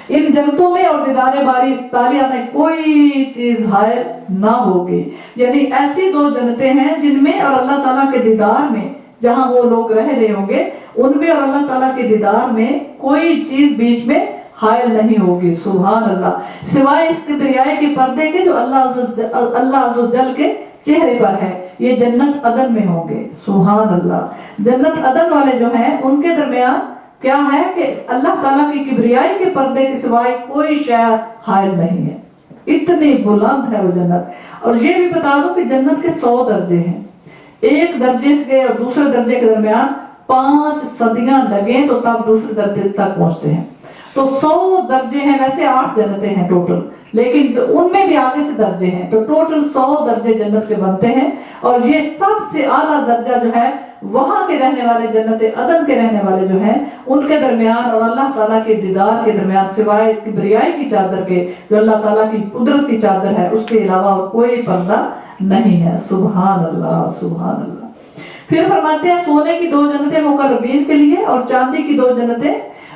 ان جنتوں میں اور دیدار باری تعالیٰ میں کوئی چیز حائل نہ ہوگی، یعنی ایسی 2 جنتیں ہیں جن میں اور اللہ تعالیٰ کے دیدار میں، جہاں وہ لوگ رہ رہے ہوں گے ان میں اور اللہ تعالیٰ کے دیدار میں کوئی چیز بیچ میں حائل نہیں ہوگی، سبحان اللہ، سوائے اس کبریائی کے پردے کے جو اللہ عز و جل کے چہرے پر ہے۔ یہ جنت عدن میں ہوں گے، سبحان اللہ۔ جنت عدن والے جو ہیں ان کے درمیان کیا ہے کہ اللہ تعالیٰ کی کبریائی کے پردے کے سوائے کوئی شے حائل نہیں ہے، اتنی بلند ہے وہ جنت۔ اور یہ بھی بتا دوں کہ جنت کے 100 درجے ہیں، ایک درجے سے اور دوسرے درجے کے درمیان 5 صدیاں لگیں تو تب دوسرے درجے تک پہنچتے ہیں۔ تو 100 درجے ہیں، ویسے 8 جنتیں ہیں ٹوٹل، لیکن ان میں بھی آگے سے درجے ہیں، تو ٹوٹل 100 درجے جنت کے بنتے ہیں۔ اور یہ سب سے اعلیٰ درجہ جو ہے وہاں کے رہنے والے جنت عدن کے رہنے والے جو ہیں ان کے درمیان اور اللہ تعالیٰ کے دیدار کے درمیان سوائے کبریائی کی چادر کے جو اللہ تعالیٰ کی قدرت کی چادر ہے اس کے علاوہ اور کوئی پردہ نہیں ہے، سبحان اللہ سبحان اللہ۔ پھر فرماتے ہیں سونے کی 2 جنتیں مقربین کے لیے اور چاندی کی 2 جنتیں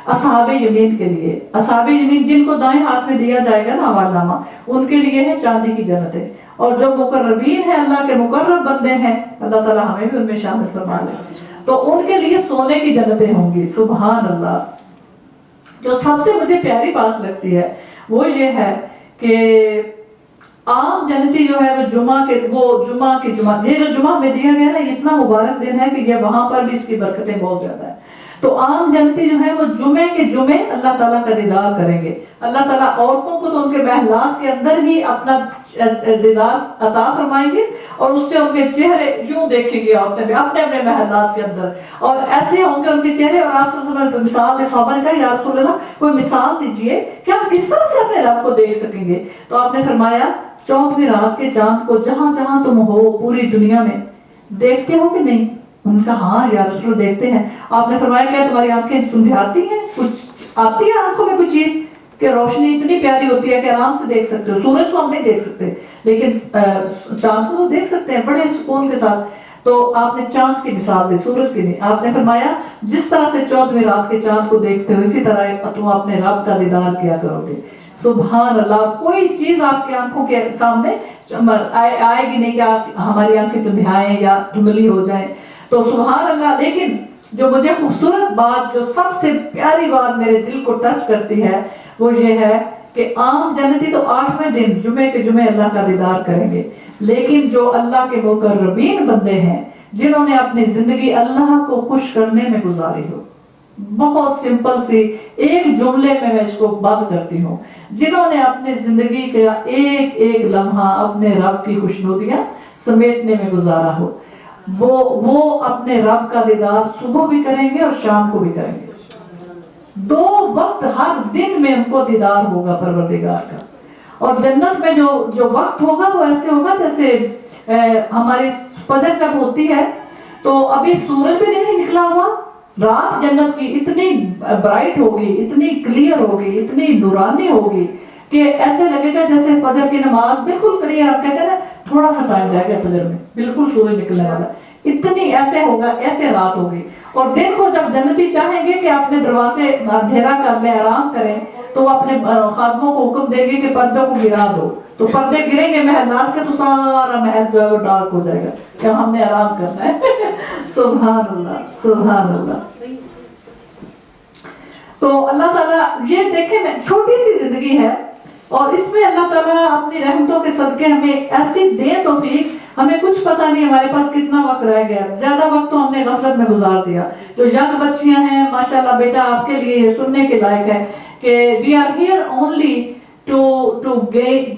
اصحاب یمین کے لیے۔ اصحاب یمین جن کو دائیں ہاتھ میں دیا جائے گا نا حوالہ نامہ، ان کے لیے ہے چاندی کی جنتیں، اور جو مقربین ہیں اللہ کے مقرب بندے ہیں، اللہ تعالیٰ ہمیں بھی ان میں شامل فرما لے، تو ان کے لیے سونے کی جنتیں ہوں گی، سبحان اللہ۔ جو سب سے مجھے پیاری بات لگتی ہے وہ یہ ہے کہ عام جنتی جو ہے وہ جمعہ کی یہ جو جمعہ میں دیا گیا نا، یہ اتنا مبارک دن ہے کہ یہ وہاں پر بھی اس کی برکتیں بہت زیادہ ہیں۔ تو عام جنتی جو ہے وہ جمعے کے جمعے اللہ تعالیٰ کا دیدار کریں گے۔ اللہ تعالیٰ عورتوں کو تو ان کے محلات کے اندر ہی اپنا دیدار عطا فرمائیں گے، اور اس سے ان کے چہرے یوں دیکھیں گے عورتیں بھی اپنے اپنے محلات کے اندر، اور ایسے ہوں گے ان کے چہرے۔ اور آپ صلی اللہ علیہ وسلم مثال دے، صحابہ نے کہا یا رسول اللہ کوئی مثال دیجئے کہ ہم کس طرح سے اپنے رب کو دیکھ سکیں گے؟ تو آپ نے فرمایا 14ویں رات کے چاند کو جہاں جہاں تم ہو پوری دنیا میں دیکھتے ہو کہ نہیں؟ ان کا ہاں یا رسول اللہ دیکھتے ہیں۔ آپ نے فرمایا کیا تمہاری آنکھیں چندھیاتی ہیں؟ کچھ آتی ہے آنکھوں میں کوئی چیز کہ روشنی اتنی پیاری ہوتی ہے کہ آرام سے دیکھ سکتے ہو؟ سورج کو ہم نہیں دیکھ سکتے لیکن چاند کو تو دیکھ سکتے ہیں بڑے سکون کے ساتھ۔ تو آپ نے چاند کی مثال دی، سورج کی نہیں۔ آپ نے فرمایا جس طرح سے 14ویں رات کے چاند کو دیکھتے ہو اسی طرح تم اپنے رب کا دیدار کیا کرو گے، سبحان اللہ۔ کوئی چیز آپ کی آنکھوں کے سامنے آئے گی نہیں کہ آپ ہماری آنکھیں چندھیائیں یا دھندلی ہو جائیں، تو سبحان اللہ۔ لیکن جو مجھے خوبصورت بات، جو سب سے پیاری بات میرے دل کو ٹچ کرتی ہے وہ یہ ہے کہ عام جنتی تو 8ویں دن جمعے کے جمعے اللہ کا دیدار کریں گے، لیکن جو اللہ کے مقربین بندے ہیں جنہوں نے اپنی زندگی اللہ کو خوش کرنے میں گزاری ہو، بہت سمپل سی ایک جملے میں اس کو بات کرتی ہوں، جنہوں نے اپنی زندگی کا ایک ایک لمحہ اپنے رب کی خوشنودیاں سمیٹنے میں گزارا ہو، وہ اپنے رب کا دیدار صبح بھی کریں گے اور شام کو بھی کریں گے۔ 2 وقت ہر دن میں ان کو دیدار ہوگا پروردگار کا۔ اور جنت میں جو وقت ہوگا وہ ایسے ہوگا جیسے ہماری فجر جب ہوتی ہے تو ابھی سورج بھی نہیں نکلا ہوا، رات جنت کی اتنی برائٹ ہوگی، اتنی کلیئر ہوگی، اتنی نورانی ہوگی کہ ایسے لگے گا جیسے فجر کی نماز بالکل کلیئر، آپ کہتے ہیں نا تھوڑا سا ٹائم رہ گیا فجر میں، بالکل سورج نکلنے والا، اتنی ایسے ہوگا، ایسے رات ہوگی۔ اور دیکھو جب جنتی چاہیں گے کہ اپنے دروازے اندھیرا کر لیں، آرام کریں، تو وہ اپنے خادموں کو حکم دیں گے کہ پردوں کو گرا دو، تو پردے گریں گے محلات کے، تو سارا محل جو ہے وہ ڈارک ہو جائے گا کہ ہم نے آرام کرنا ہے۔ سبحان اللہ سبحان اللہ۔ تو اللہ تعالیٰ یہ دیکھیں میں چھوٹی سی زندگی ہے اور اس میں اللہ تعالیٰ اپنی رحمتوں کے صدقے ہمیں ایسی دے توفیق، ہمیں کچھ پتہ نہیں ہمارے پاس کتنا وقت رہ گیا، زیادہ وقت تو ہم نے غفلت میں گزار دیا۔ جو ینگ بچیاں ہیں ماشاءاللہ، بیٹا آپ کے لیے یہ سننے کے لائق ہے کہ we are here only to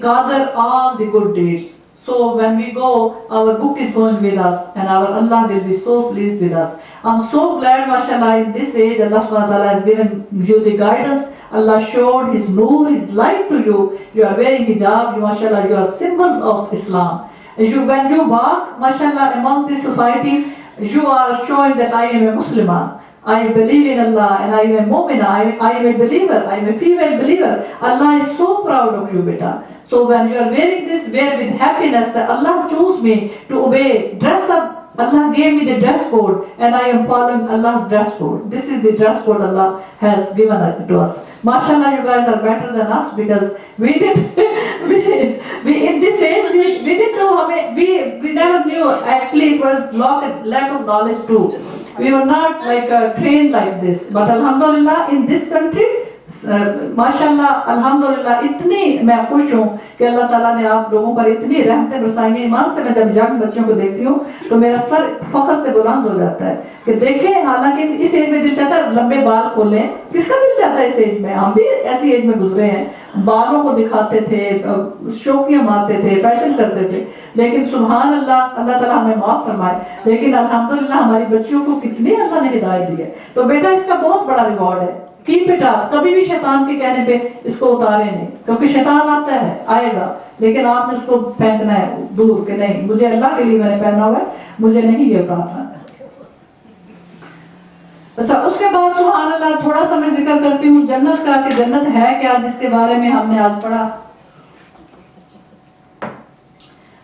gather all the good deeds. So when we go, our book is going with us, and our Allah will be so pleased with us. I'm so glad, mashallah, in this age, Allah subhanahu wa ta'ala has given you the guidance. Allah showed His nur, His light to you. You are wearing hijab, you, mashallah, you are symbols of Islam. When you walk, mashallah, among this society, you are showing that I am a Muslimah. I believe in Allah and I am a mu'mina, I am a believer, I am a female believer. Allah is so proud of you, beta. So when you are wearing this, wear with happiness that Allah chose me to obey, dress up. Allah gave me the dress code and I am following Allah's dress code. This is the dress code Allah has given to us. Mashallah, you guys are better than us because we in this age, we didn't know, we never knew. Actually, it was lack of knowledge too. We were not like trained like this. But alhamdulillah, in this country, माशाल्लाह अल्हम्दुलिल्लाह, इतनी मैं खुश हूँ कि अल्लाह ताला ने आप लोगों पर इतनी रहमतें बरसाई हैं। ईमान से मैं जब यंग बच्चों को देखती हूँ तो मेरा सर फख्र से बुलंद हो जाता है कि देखें, हालांकि इस एज में दिल चाहता है लंबे बाल खोलें, किसका दिल चाहता है इस एज में? हम भी ऐसी एज में गुजरे हैं, बालों को दिखाते थे, शौकियाँ मारते थे, फैशन करते थे, लेकिन सुभान अल्लाह, अल्लाह ताला हमें माफ फरमाए। लेकिन अल्हम्दुलिल्लाह हमारी बच्चियों को कितनी अल्लाह ने हिदायत दी है। तो बेटा इसका बहुत बड़ा रिवॉर्ड है कि बेटा कभी भी शैतान के कहने पे इसको उतारे नहीं, क्योंकि शैतान आता है, आएगा, लेकिन आपने उसको फेंकना है दूर के नहीं, मुझे अल्लाह के लिए मैंने पहना हुआ है, मुझे नहीं ये उतारना। अच्छा, उसके बाद सुभान अल्लाह थोड़ा सा मैं जिक्र करती हूँ जन्नत का, कि जन्नत है क्या, जिसके बारे में हमने आज पढ़ा।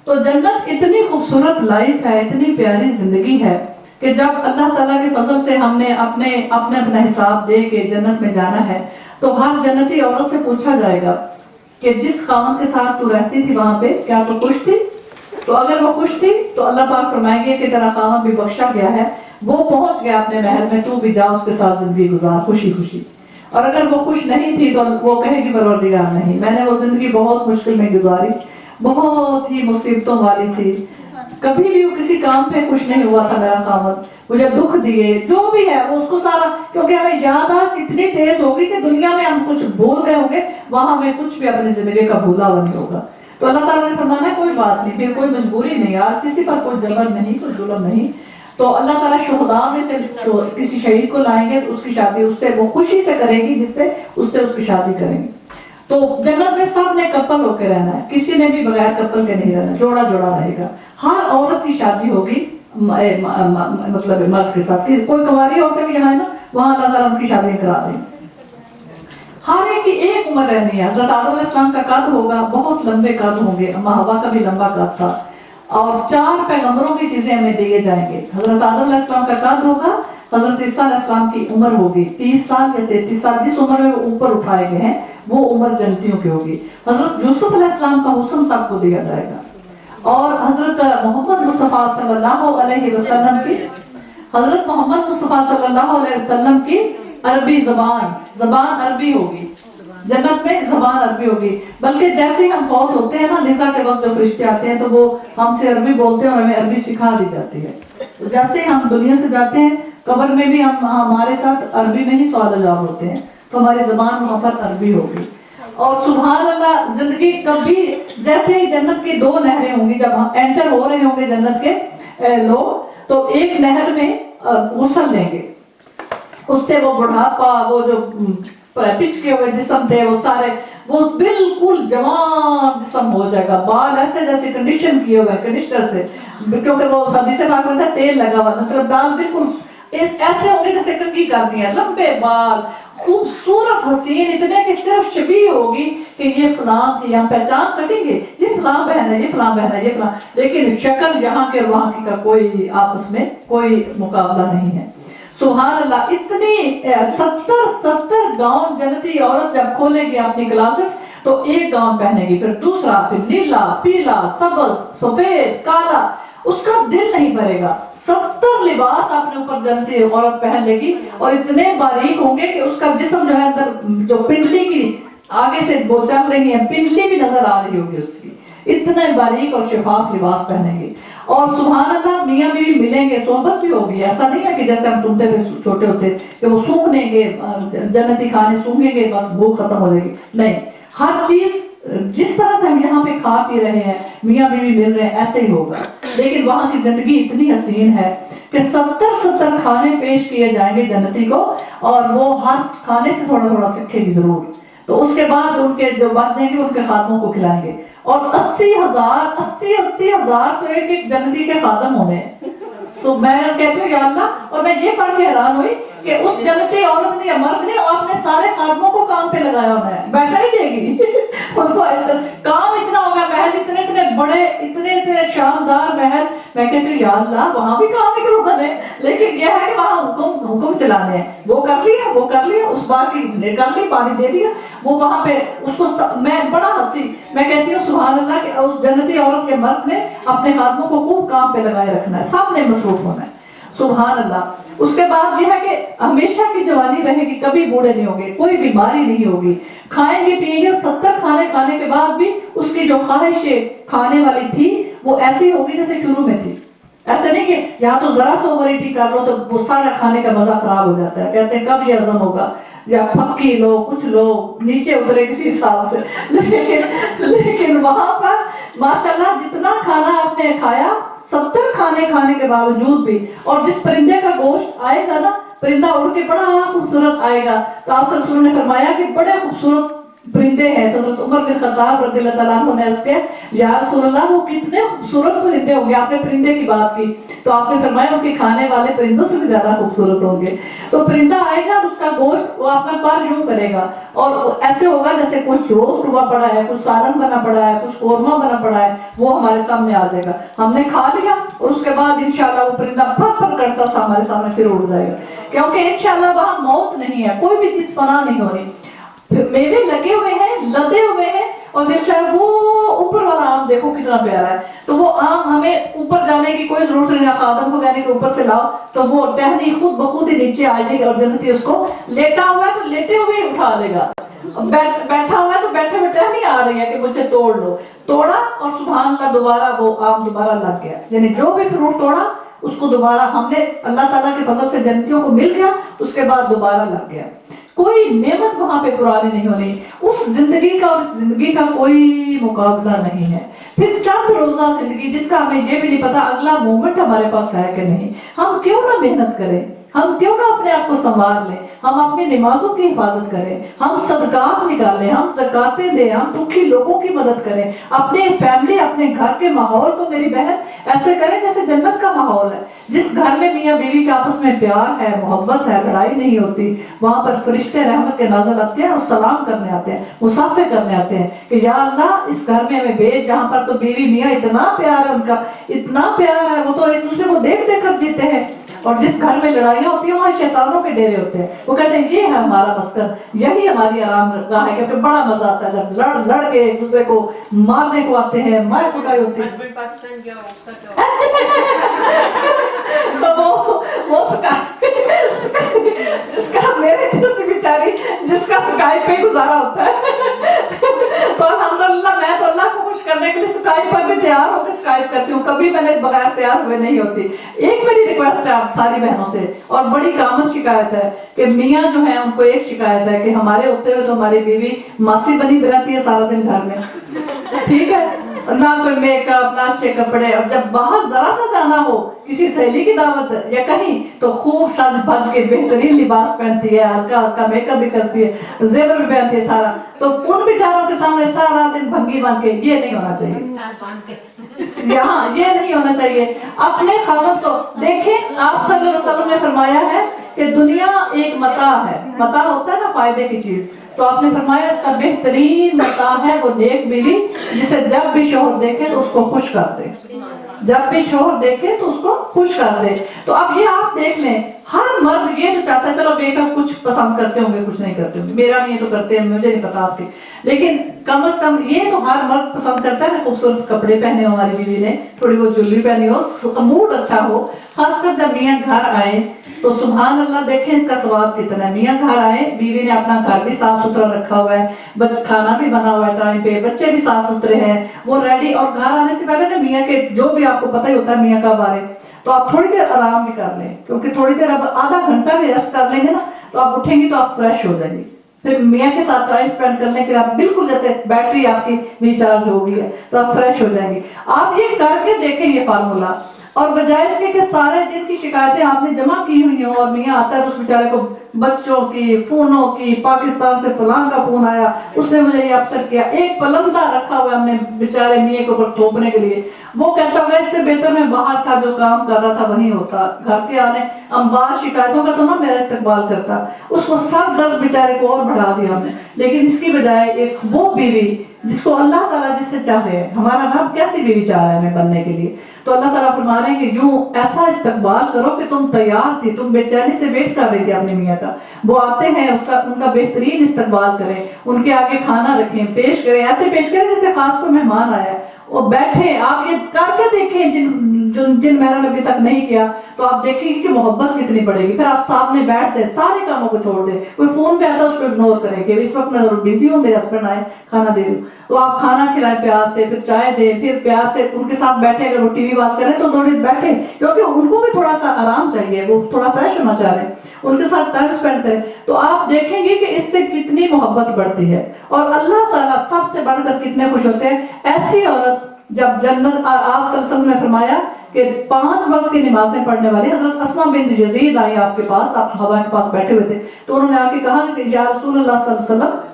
तो जन्नत इतनी खूबसूरत लाइफ है, इतनी प्यारी जिंदगी है कि जब अल्लाह ताला के फजल से हमने अपने अपना हिसाब दे के जन्नत में जाना है, तो हर जन्नती औरत से पूछा जाएगा कि जिस खामन के साथ तू रहती थी वहां पे, क्या तू खुश थी? तो अगर वो खुश थी तो अल्लाह पाक फरमाएंगे कि तेरा खामन भी बख्शा गया है, वो पहुंच गया अपने महल में, तू भी जा उसके साथ जिंदगी गुजार खुशी खुशी। और अगर वो खुश नहीं थी तो वो कहेगी परवरदिगार नहीं, मैंने वो जिंदगी बहुत मुश्किल में गुजारी, बहुत ही मुसीबतों वाली थी, कभी भी वो किसी काम पे खुश नहीं हुआ था मेरा खामन, मुझे दुख दिए, जो भी है वो उसको सारा, क्योंकि हमें याददाश्त इतनी तेज होगी कि दुनिया में हम कुछ भूल गए होंगे, वहां हमें कुछ भी अपनी जिंदगी का भूला हुआ नहीं होगा। तो अल्लाह ताला ने फरमाना कोई बात नहीं, फिर कोई मजबूरी नहीं, आज किसी पर कोई जबर नहीं, कोई जुल्म नहीं। तो अल्लाह ताला शुहदा में से किसी शहीद को लाएंगे तो उसकी शादी उससे वो खुशी से करेगी, जिससे उससे उसकी शादी करेंगे। तो जन्नत में सब ने कपल होकर रहना है, किसी ने भी बगैर कपल के नहीं रहना, जोड़ा जोड़ा रहेगा। हर औरत की शादी होगी मतलब मर्द के साथ, कोई कुंवारी औरतें भी यहाँ है ना, वहाँ अल्लाह ताला उनकी शादी करा देंगे। हर एक की एक उम्र रहनी है। हज़रत आदम अलैहिस्सलाम का कद होगा, बहुत लंबे कद होंगे, अम्मा हवा का भी लंबा कद था, और 4 पैगंबरों की चीजें हमें दिए जाएंगे। हजरत आदम अलैहिस्सलाम का कद होगा, हजरत ईसा अलैहिस्सलाम की उम्र होगी 30 साल या 33 साल, जिस उम्र में वो ऊपर उठाए गए हैं वो उम्र जन्नतियों की होगी। हजरत यूसुफ अलैहिस्सलाम का हुस्न सबको दिया जाएगा, और हजरत मोहम्मद मुस्तफा सल्लल्लाहु अलैहि वसल्लम की, हजरत मोहम्मद मुस्तफा सल्लल्लाहु अलैहि वसल्लम की अरबी जबान अरबी होगी, जन्नत में जबान अरबी होगी। बल्कि जैसे ही हम फौत होते हैं ना, निसा के वक्त जब फरिश्ते आते हैं तो वो हमसे अरबी बोलते हैं और हमें अरबी सिखा दी जाती है। तो जैसे ही हम दुनिया से जाते हैं, कब्र में भी हम हमारे साथ अरबी में ही सवाल जवाब होते हैं, तो हमारी जबान वहाँ पर अरबी होगी। और सुभान अल्लाह, जिंदगी कभी, जैसे ही जन्नत की 2 नहरें होंगी, जब हम एंटर हो रहे होंगे जन्नत के लोग, तो एक नहर में गुस्ल लेंगे, उससे वो बुढ़ापा, वो जो पिचके हुए जिस्म थे वो सारे, वो बिल्कुल जवान जिस्म हो जाएगा, बाल ऐसे जैसे कंडीशन किए हुए कंडीशनर से, क्योंकि वो सब्जी से भाग में था, तेल लगा हुआ, मतलब दाल बिल्कुल ऐसे होंगे जैसे कंघी कर दिया, लंबे बाल, खूबसूरत हसीन, इतने कि सिर्फ शबी होगी कि ये फलां थी, हम पहचान सकेंगे ये फलां बहन है, ये फलां बहन है, ये फलां, लेकिन शक्ल यहाँ के और वहाँ की का कोई आपस में कोई मुकाबला नहीं है। सुभान अल्लाह, इतनी 70 गाउन जन्नती औरत जब खोलेगी अपनी क्लासेस, तो एक गाउन पहनेगी, फिर दूसरा, फिर नीला, पीला, सब्ज, सफेद, काला, उसका दिल नहीं भरेगा। 70 लिबास अपने ऊपर जन्नती औरत पहन लेगी, और इतने बारीक होंगे कि उसका जिस्म जो है अंदर, जो पिंडली की आगे से वो चल रही है, पिंडली भी नजर आ रही होगी उसकी, इतने बारीक और शफाफ लिबास पहनेंगे। और सुभान अल्लाह, मियाँ बीवी मिलेंगे, सोहबत भी होगी। ऐसा नहीं है कि जैसे हम सुनते थे छोटे होते कि वो सूंघनेंगे, जन्नती खाने सूंघेंगे, बस भूख खत्म हो जाएगी, नहीं, हर चीज जिस तरह से हम यहाँ पे खा पी रहे हैं, मियाँ बीवी मिल रहे हैं, ऐसे ही होगा। लेकिन वहाँ की जिंदगी इतनी हसीन है कि 70 खाने पेश किए जाएंगे जन्नती को, और वो हर खाने से थोड़ा थोड़ा चखेगी जरूर। तो उसके बाद उनके जो बच जाएंगे उनके खादमों को खिलाएंगे। और 80,000 तो एक एक जन्नती के खादम होने हैं। तो मैं कहती हूँ या अल्लाह, और मैं ये पढ़ के हैरान हुई कि उस जन्नती औरत ने या मर्द ने अपने सारे खादमों को काम पे लगाया होना है, बैठा नहीं देगी उनको काम इतना होगा, महल इतने इतने बड़े, इतने इतने शानदार महल। मैं कहती हूँ या अल्लाह, वहां भी काम ही क्यों बने, लेकिन यह है कि वहां हुक्म चलाने हैं, वो कर लिया, उस बार की कर ली, पानी दे दिया, वो वहां पे उसको मैं बड़ा हंसी, मैं कहती हूँ सुभान अल्लाह कि उस जन्नती औरत के मर्द ने अपने खादमों को खूब काम पे लगाए रखना है, सामने मसरूफ होना है, सुभान अल्लाह। उसके बाद यह है कि हमेशा की जवानी रहेगी, कभी बूढ़े नहीं होंगे, कोई बीमारी नहीं होगी, खाएंगे पिएंगे। 70 खाने खाने के बाद भी उसकी जो ख्वाहिश खाने वाली थी वो ऐसी होगी जैसे शुरू में थी। ऐसे नहीं कि यहाँ तो जरा सा ओवरईटिंग कर लो तो वो सारा खाने का मजा खराब हो जाता है, कहते हैं कब ये हजम होगा, या फक्की लो, कुछ लो, नीचे उतरे किसी हिसाब से। लेकिन वहां पर माशाल्लाह जितना खाना आपने खाया, 70 खाने खाने के बावजूद भी, और जिस परिंदे का गोश्त आएगा ना, परिंदा उड़ के बड़ा खूबसूरत आएगा। साहब सल्लल्लाहु ने फरमाया कि बड़े खूबसूरत परिंदे हैं, तो हज़रत उमर बिन खत्ताब रज़ियल्लाहु ताला अन्हु ने उसके या रसूलल्लाह वो कितने खूबसूरत परिंदे होंगे, आपने परिंदे की बात की तो आपने फरमाया उनके खाने वाले परिंदों से भी ज्यादा खूबसूरत होंगे। तो परिंदा आएगा, उसका गोश्त वो अपना पर यूं करेगा, और ऐसे होगा जैसे कुछ रोस्ट हुआ पड़ा है, कुछ सालन बना पड़ा है, कुछ कोरमा बना पड़ा है, वो हमारे सामने आ जाएगा, हमने खा लिया, और उसके बाद इंशाल्लाह वो परिंदा फर फर करता सा हमारे सामने फिर उड़ जाएगा, क्योंकि इंशाल्लाह वहां मौत नहीं है, कोई भी चीज फना नहीं हो रही, मेवे लगे हुए हैं, लदे हुए हैं, और देखा वो ऊपर वाला आम देखो कितना प्यारा है। तो वो आम हमें ऊपर जाने की कोई जरूरत नहीं, खादम को कहने के ऊपर से लाओ, तो वो टहनी खुद बखुद ही नीचे आ जाएगी, और जन्नती उसको लेटा हुआ है तो लेटे हुए ही उठा लेगा, बैठा हुआ है तो बैठे बैठे नहीं आ रही है कि मुझे तोड़ लो, तोड़ा और सुभान अल्लाह दोबारा वो आम दोबारा लग गया। यानी जो भी फ्रूट तोड़ा उसको दोबारा हमने अल्लाह ताला के फजल से जन्नतियों को मिल गया, उसके बाद दोबारा लग गया। कोई नेमत वहां पे पुरानी नहीं होनी, उस जिंदगी का और इस जिंदगी का कोई मुकाबला नहीं है। फिर चंद रोजा जिंदगी जिसका हमें ये भी नहीं पता अगला मोमेंट हमारे पास है कि नहीं, हम क्यों ना मेहनत करें, हम क्यों ना अपने आप को संवार लें, हम अपनी नमाजों की हिफाजत करें, हम सदकात निकालें, हम ज़कातें दें, हम दुखी लोगों की मदद करें, अपने फैमिली अपने घर के माहौल को मेरी बहन ऐसे करें जैसे जन्नत का माहौल है। जिस घर में मियाँ बीवी के आपस में प्यार है, मोहब्बत है, लड़ाई नहीं होती, वहाँ पर फरिश्ते रहमत के नाज़िल आते हैं और सलाम करने आते हैं, मुसाफे करने आते हैं कि या अल्लाह इस घर में हमें भेज जहाँ पर तो बीवी मियाँ इतना प्यार है, उनका इतना प्यार है, वो तो एक दूसरे को देख देख कर जीते हैं। और जिस घर में लड़ाइयाँ होती है वहाँ शैतानों के डेरे होते हैं, वो कहते हैं ये है हमारा मस्कन, यही हमारी आराम गाह है, क्योंकि बड़ा मजा आता है जब लड़ लड़ के एक दूसरे को मारने को आते हैं, मार कुटाई होती है। पाकिस्तान गया उसका क्या तो वो जिसका मेरे जैसी बेचारी जिसका स्काइप पे गुजारा होता है तो अल्हम्दुलिल्लाह मैं तो अल्लाह को खुश करने के लिए स्काइप पर भी तैयार होकर स्काइप करती हूँ, कभी मैंने बगैर तैयार हुए नहीं होती। एक मेरी रिक्वेस्ट है आप सारी बहनों से, और बड़ी कॉमन शिकायत है कि मियाँ जो है उनको एक शिकायत है कि हमारे होते हुए तो हमारी बीवी मासी बनी रहती है सारा दिन घर में, ठीक है, ना कोई मेकअप ना अच्छे कपड़े, और जब बाहर जरा सा जाना हो किसी सहेली की दावत या कहीं तो खूब सज भज के बेहतरीन लिबास पहनती है, हल्का हल्का मेकअप भी करती है, जेवर भी पहनती है सारा, तो उन बेचारों के सामने सारा दिन भंगी बन के, ये नहीं होना चाहिए, यहाँ ये नहीं होना चाहिए। अपने खावत को देखें, आप सल्लल्लाहु अलैहि वसल्लम ने फरमाया है कि दुनिया एक मता है, मता होता है ना फायदे की चीज, तो आपने फरमाया इसका बेहतरीन मता है वो नेक बीवी जिसे जब भी शोहर देखे तो उसको खुश कर दे, जब भी शोहर देखे तो उसको खुश कर दे। तो अब ये आप देख लें, हर मर्द ये तो चाहता है, चलो बेकअप कुछ पसंद करते होंगे कुछ नहीं करते होंगे, मेरा भी ये तो करते हैं, मुझे नहीं पता आपके, लेकिन कम से कम ये तो हर मर्द पसंद करता है ना खूबसूरत कपड़े पहने हो, हमारी बीवी ने थोड़ी बहुत ज्वेलरी पहनी हो, मूड अच्छा हो, खासकर जब मियाँ घर आए तो सुभान अल्लाह देखें इसका स्वाब कितना है। मियाँ घर आए, बीवी ने अपना घर भी साफ सुथरा रखा हुआ है, खाना भी बना हुआ है टाइम पे, बच्चे भी साफ सुथरे हैं, वो रेडी, और घर आने से पहले ना मियाँ के जो भी आपको पता ही होता है मियाँ का बारे, तो आप थोड़ी देर आराम भी कर लें, क्योंकि थोड़ी देर अब आधा घंटा भी रेस्ट कर लेंगे ना तो आप उठेंगी तो आप फ्रेश हो जाएंगी, پھر میاں کے ساتھ ٹائم اسپینڈ کرنے کے آپ بالکل جیسے بیٹری آپ کی ریچارج ہو گئی ہے تو آپ فریش ہو جائیں گے. آپ یہ کر کے دیکھیں یہ فارمولا, اور بجائے اس کے کہ سارے دن کی شکایتیں آپ نے جمع کی ہوئی ہیں اور میاں آتا ہے اس بیچارے کو بچوں کی, فونوں کی, پاکستان سے فلاں کا فون آیا, اس نے مجھے یہ اپسیٹ کیا, ایک پلندہ رکھا ہوا ہم نے بیچارے میاں کے اوپر تھوپنے کے لیے, وہ کہتا ہوگا اس سے بہتر میں باہر تھا جو کام کر رہا تھا وہیں ہوتا, گھر کے آنے انبار شکایتوں کا تو نہ میرا استقبال کرتا, اس کو سر درد بیچارے کو اور بڑھا دیا ہم نے. لیکن اس کی بجائے ایک وہ بیوی جس کو اللہ تعالیٰ جس سے چاہے, ہمارا رب کیسی بیوی چاہ رہا ہے ہمیں بننے کے لیے, تو اللہ تعالیٰ فرما رہے ہیں کہ یوں ایسا استقبال کرو کہ تم تیار تھی, تم بے چینی سے ویٹ کر رہی تھی اپنے میاں کا, وہ آتے ہیں ان کا بہترین استقبال کریں, ان کے آگے کھانا رکھیں, پیش کریں, ایسے پیش کریں جیسے خاص کوئی مہمان آیا ہے, اور بیٹھیں. آپ یہ کر کے دیکھیں جن مہروں نے ابھی تک نہیں کیا, تو آپ دیکھیں گے کہ محبت کتنی بڑھے گی. پھر آپ سامنے بیٹھ جائیں, سارے کاموں کو چھوڑ دیں, کوئی فون پہ آتا ہے اس کو اگنور کریں کہ اس وقت میں ضرور بزی ہوں, میرے ہسبینڈ آئے کھانا دے دوں, تو آپ کھانا کھلائیں پیار سے, پھر چائے دیں, پھر پیار سے ان کے ساتھ بیٹھیں. اگر وہ ٹی وی واچ کریں تو تھوڑی بیٹھیں, کیونکہ ان کو بھی تھوڑا سا آرام چاہیے, وہ تھوڑا فریش ہونا چاہ رہے ہیں, ان کے ساتھ ٹائم اسپینڈ کریں. تو آپ دیکھیں گے کہ اس سے کتنی محبت بڑھتی ہے, اور اللہ تعالیٰ سب سے بڑھ کر کتنے خوش ہوتے ہیں. ایسی عورت جب جنت, آپ صلی اللہ علیہ وسلم نے فرمایا کہ 5 وقت کی نمازیں پڑھنے والی حضرت اسماء بنت یزید آئی آپ کے پاس, آپ صحابہ کے پاس بیٹھے ہوئے تھے, تو انہوں نے آ کے کہا کہ یا رسول اللہ صلی اللہ علیہ وسلم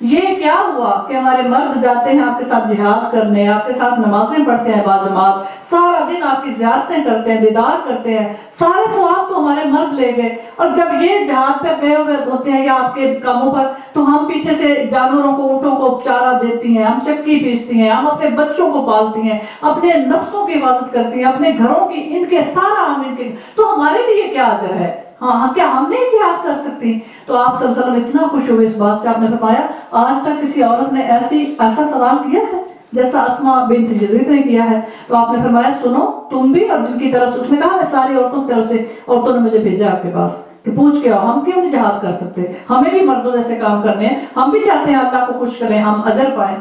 یہ کیا ہوا کہ ہمارے مرد جاتے ہیں آپ کے ساتھ جہاد کرنے, آپ کے ساتھ نمازیں پڑھتے ہیں باجماعت, سارا دن آپ کی زیارتیں کرتے ہیں, دیدار کرتے ہیں, سارے ثواب تو ہمارے مرد لے گئے, اور جب یہ جہاد پہ گئے ہوئے ہوتے ہیں یا آپ کے کاموں پر, تو ہم پیچھے سے جانوروں کو, اونٹوں کو چارہ دیتی ہیں, ہم چکی پیستی ہیں, ہم اپنے بچوں کو پالتی ہیں, اپنے نفسوں کی حفاظت کرتی ہیں, اپنے گھروں کی, ان کے سارا ہم ان کے, تو ہمارے لیے کیا اجر ہے, ہاں کیا ہم نہیں جہاد کر سکتی؟ تو آپ صلی اللہ علیہ وسلم اتنا خوش ہوئے اس بات سے, آپ نے فرمایا آج تک کسی عورت نے ایسا سوال کیا ہے جیسا اسماء بنت یزید نے کیا ہے؟ تو آپ نے فرمایا سنو تم بھی, اور جن کی طرف سے, اس نے کہا میں ساری عورتوں کی طرف سے, عورتوں نے مجھے بھیجا آپ کے پاس کہ پوچھ کے آؤ, ہم کیوں نہیں جہاد کر سکتے, ہمیں بھی مردوں جیسے کام کرنے ہیں, ہم بھی چاہتے ہیں اللہ کو خوش کریں, ہم اجر پائیں.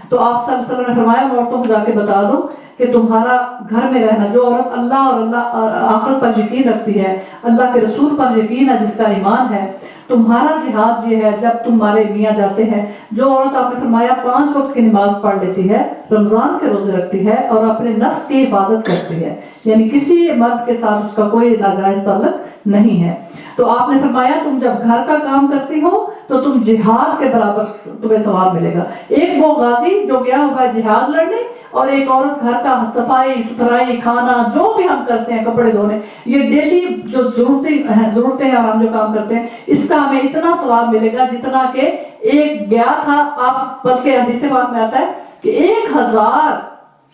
تو آپ صلی اللہ علیہ وسلم نے فرمایا عورتوں کو جا کے بتا دو کہ تمہارا گھر میں رہنا, جو عورت اللہ اور آخرت پر یقین رکھتی ہے, اللہ کے رسول پر یقین ہے, جس کا ایمان ہے, تمہارا جہاد یہ ہے جب تمہارے میاں جاتے ہیں. جو عورت آپ نے فرمایا 5 وقت کی نماز پڑھ لیتی ہے, رمضان کے روزے رکھتی ہے, اور اپنے نفس کی حفاظت کرتی ہے, یعنی کسی مرد کے ساتھ اس کا کوئی ناجائز تعلق نہیں ہے. تو آپ نے فرمایا تم جب گھر کا کام کرتی ہو تو تم جہاد کے برابر تمہیں ثواب ملے گا. ایک وہ غازی جو گیا ہوا ہے جہاد لڑنے, اور ایک عورت گھر کا صفائی ستھرائی, کھانا, جو بھی ہم کرتے ہیں, کپڑے دھونے, یہ ڈیلی جو ضرورتیں ہیں اور ہم جو کام کرتے ہیں, اس کا ہمیں اتنا ثواب ملے گا جتنا کہ ایک گیا تھا. آپ بلکہ حدیث پاک میں آتا ہے کہ 1000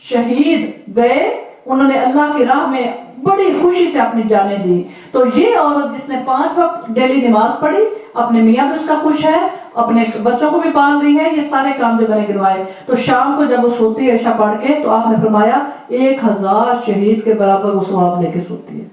شہید گئے, انہوں نے اللہ کی راہ میں بڑی خوشی سے اپنی جانیں دی. تو یہ عورت جس نے 5 وقت ڈیلی نماز پڑھی, اپنے میاں بھی اس کا خوش ہے, اپنے بچوں کو بھی پال رہی ہے, یہ سارے کام جو میں نے گنوائے, تو شام کو جب وہ سوتی ہے عشاء پڑھ کے, تو آپ نے فرمایا 1000 شہید کے برابر وہ ثواب لے کے سوتی ہے.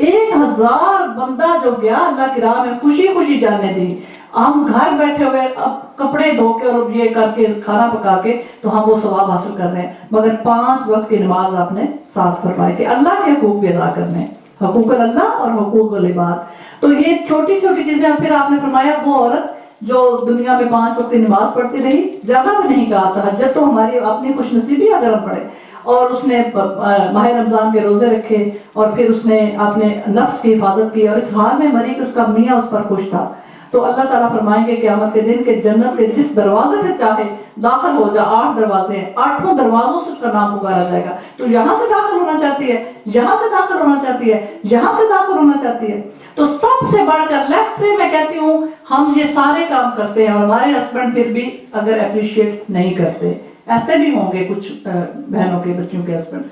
1000 بندہ جو گیا اللہ کی راہ میں خوشی خوشی جانے دی. ہم گھر بیٹھے ہوئے اب کپڑے دھو کے اور یہ کر کے کھانا پکا کے تو ہم وہ ثواب حاصل کر رہے ہیں, مگر 5 وقت کی نماز آپ نے ساتھ فرمائی کہ اللہ کے حقوق بھی ادا کرنے ہیں, حقوق اللہ اور حقوق العباد. تو یہ چھوٹی چھوٹی چیزیں. پھر آپ نے فرمایا وہ عورت جو دنیا میں 5 وقت کی نماز پڑھتی رہی, زیادہ بھی نہیں کہا, تہجد تو ہماری اپنی خوش نصیبی اگر ہم پڑھے, اور اس نے ماہ رمضان کے روزے رکھے, اور پھر اس نے اپنے نفس کی حفاظت کی, اور اس حال میں مری کہ اس کا میاں اس پر خوش تھا. تو اللہ تعالیٰ فرمائیں گے قیامت کے دن کہ جنت کے جس دروازے سے چاہے داخل ہو جا, 8 دروازے ہیں, 8 دروازوں سے اس کا نام پکارا جائے گا. تو یہاں سے داخل ہونا چاہتی ہے, یہاں سے داخل ہونا چاہتی ہے, یہاں سے داخل ہونا چاہتی ہے. تو سب سے بڑھ کر لیفٹ سے میں کہتی ہوں ہم یہ سارے کام کرتے ہیں, اور ہمارے ہسبینڈ پھر بھی اگر اپریشیٹ نہیں کرتے, ایسے بھی ہوں گے کچھ بہنوں کے بچوں کے ہسبینڈ,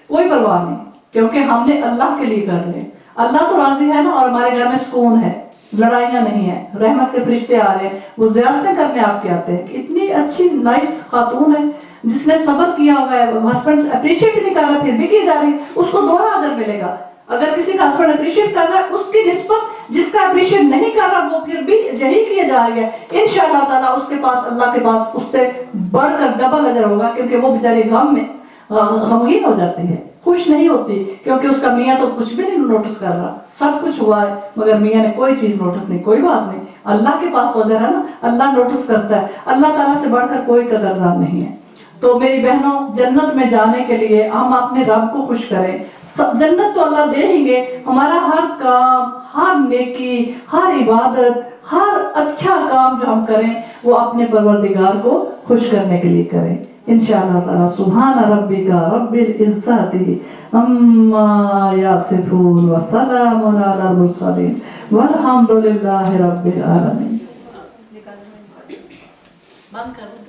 کوئی پرواہ نہیں, کیونکہ ہم نے اللہ کے لیے کر لیں, اللہ تو راضی ہے نا, اور ہمارے گھر میں سکون ہے, لڑائیاں نہیں ہیں, رحمت کے فرشتے آ رہے ہیں, وہ زیارتیں کرنے آپ کے آتے ہیں. اتنی اچھی نائس خاتون ہے جس نے صبر کیا ہوا ہے, ہسبینڈ اپریشیٹ نہیں کر رہا پھر بھی کی جا رہی ہے, اس کو 2 اجر ملے گا. اگر کسی کا ہسبینڈ اپریشیٹ کر رہا ہے, اس کی نسبت جس کا اپریشیٹ نہیں کر رہا وہ پھر بھی یہی کیے جا رہی ہے, انشاءاللہ تعالیٰ اس کے پاس, اللہ کے پاس اس سے بڑھ کر ڈبل اجر ہوگا, کیونکہ وہ بیچاری غم میں غمگین ہو جاتی ہے, خوش نہیں ہوتی, کیونکہ اس کا میاں تو کچھ بھی نہیں نوٹس کر رہا. सब कुछ हुआ है, मगर मियाँ ने कोई चीज नोटिस नहीं। कोई बात नहीं, अल्लाह के पास तो है ना, अल्लाह नोटिस करता है। अल्लाह ताला से बढ़कर कोई कदरदान नहीं है। तो मेरी बहनों, जन्नत में जाने के लिए हम अपने रब को खुश करें। जन्नत तो अल्लाह दे ही गए, हमारा हर काम, हर नेकी, हर इबादत, हर अच्छा काम जो हम करें वो अपने परवरदिगार को खुश करने के लिए करें इंशाअल्लाह ताला। सुभान रब्बिका रब्बिल इज्जति अम्मा यासिफून व सलामुन अलल मुरसलीन वल्हम्दुलिल्लाहि रब्बिल आलमीन। बंद कर दो।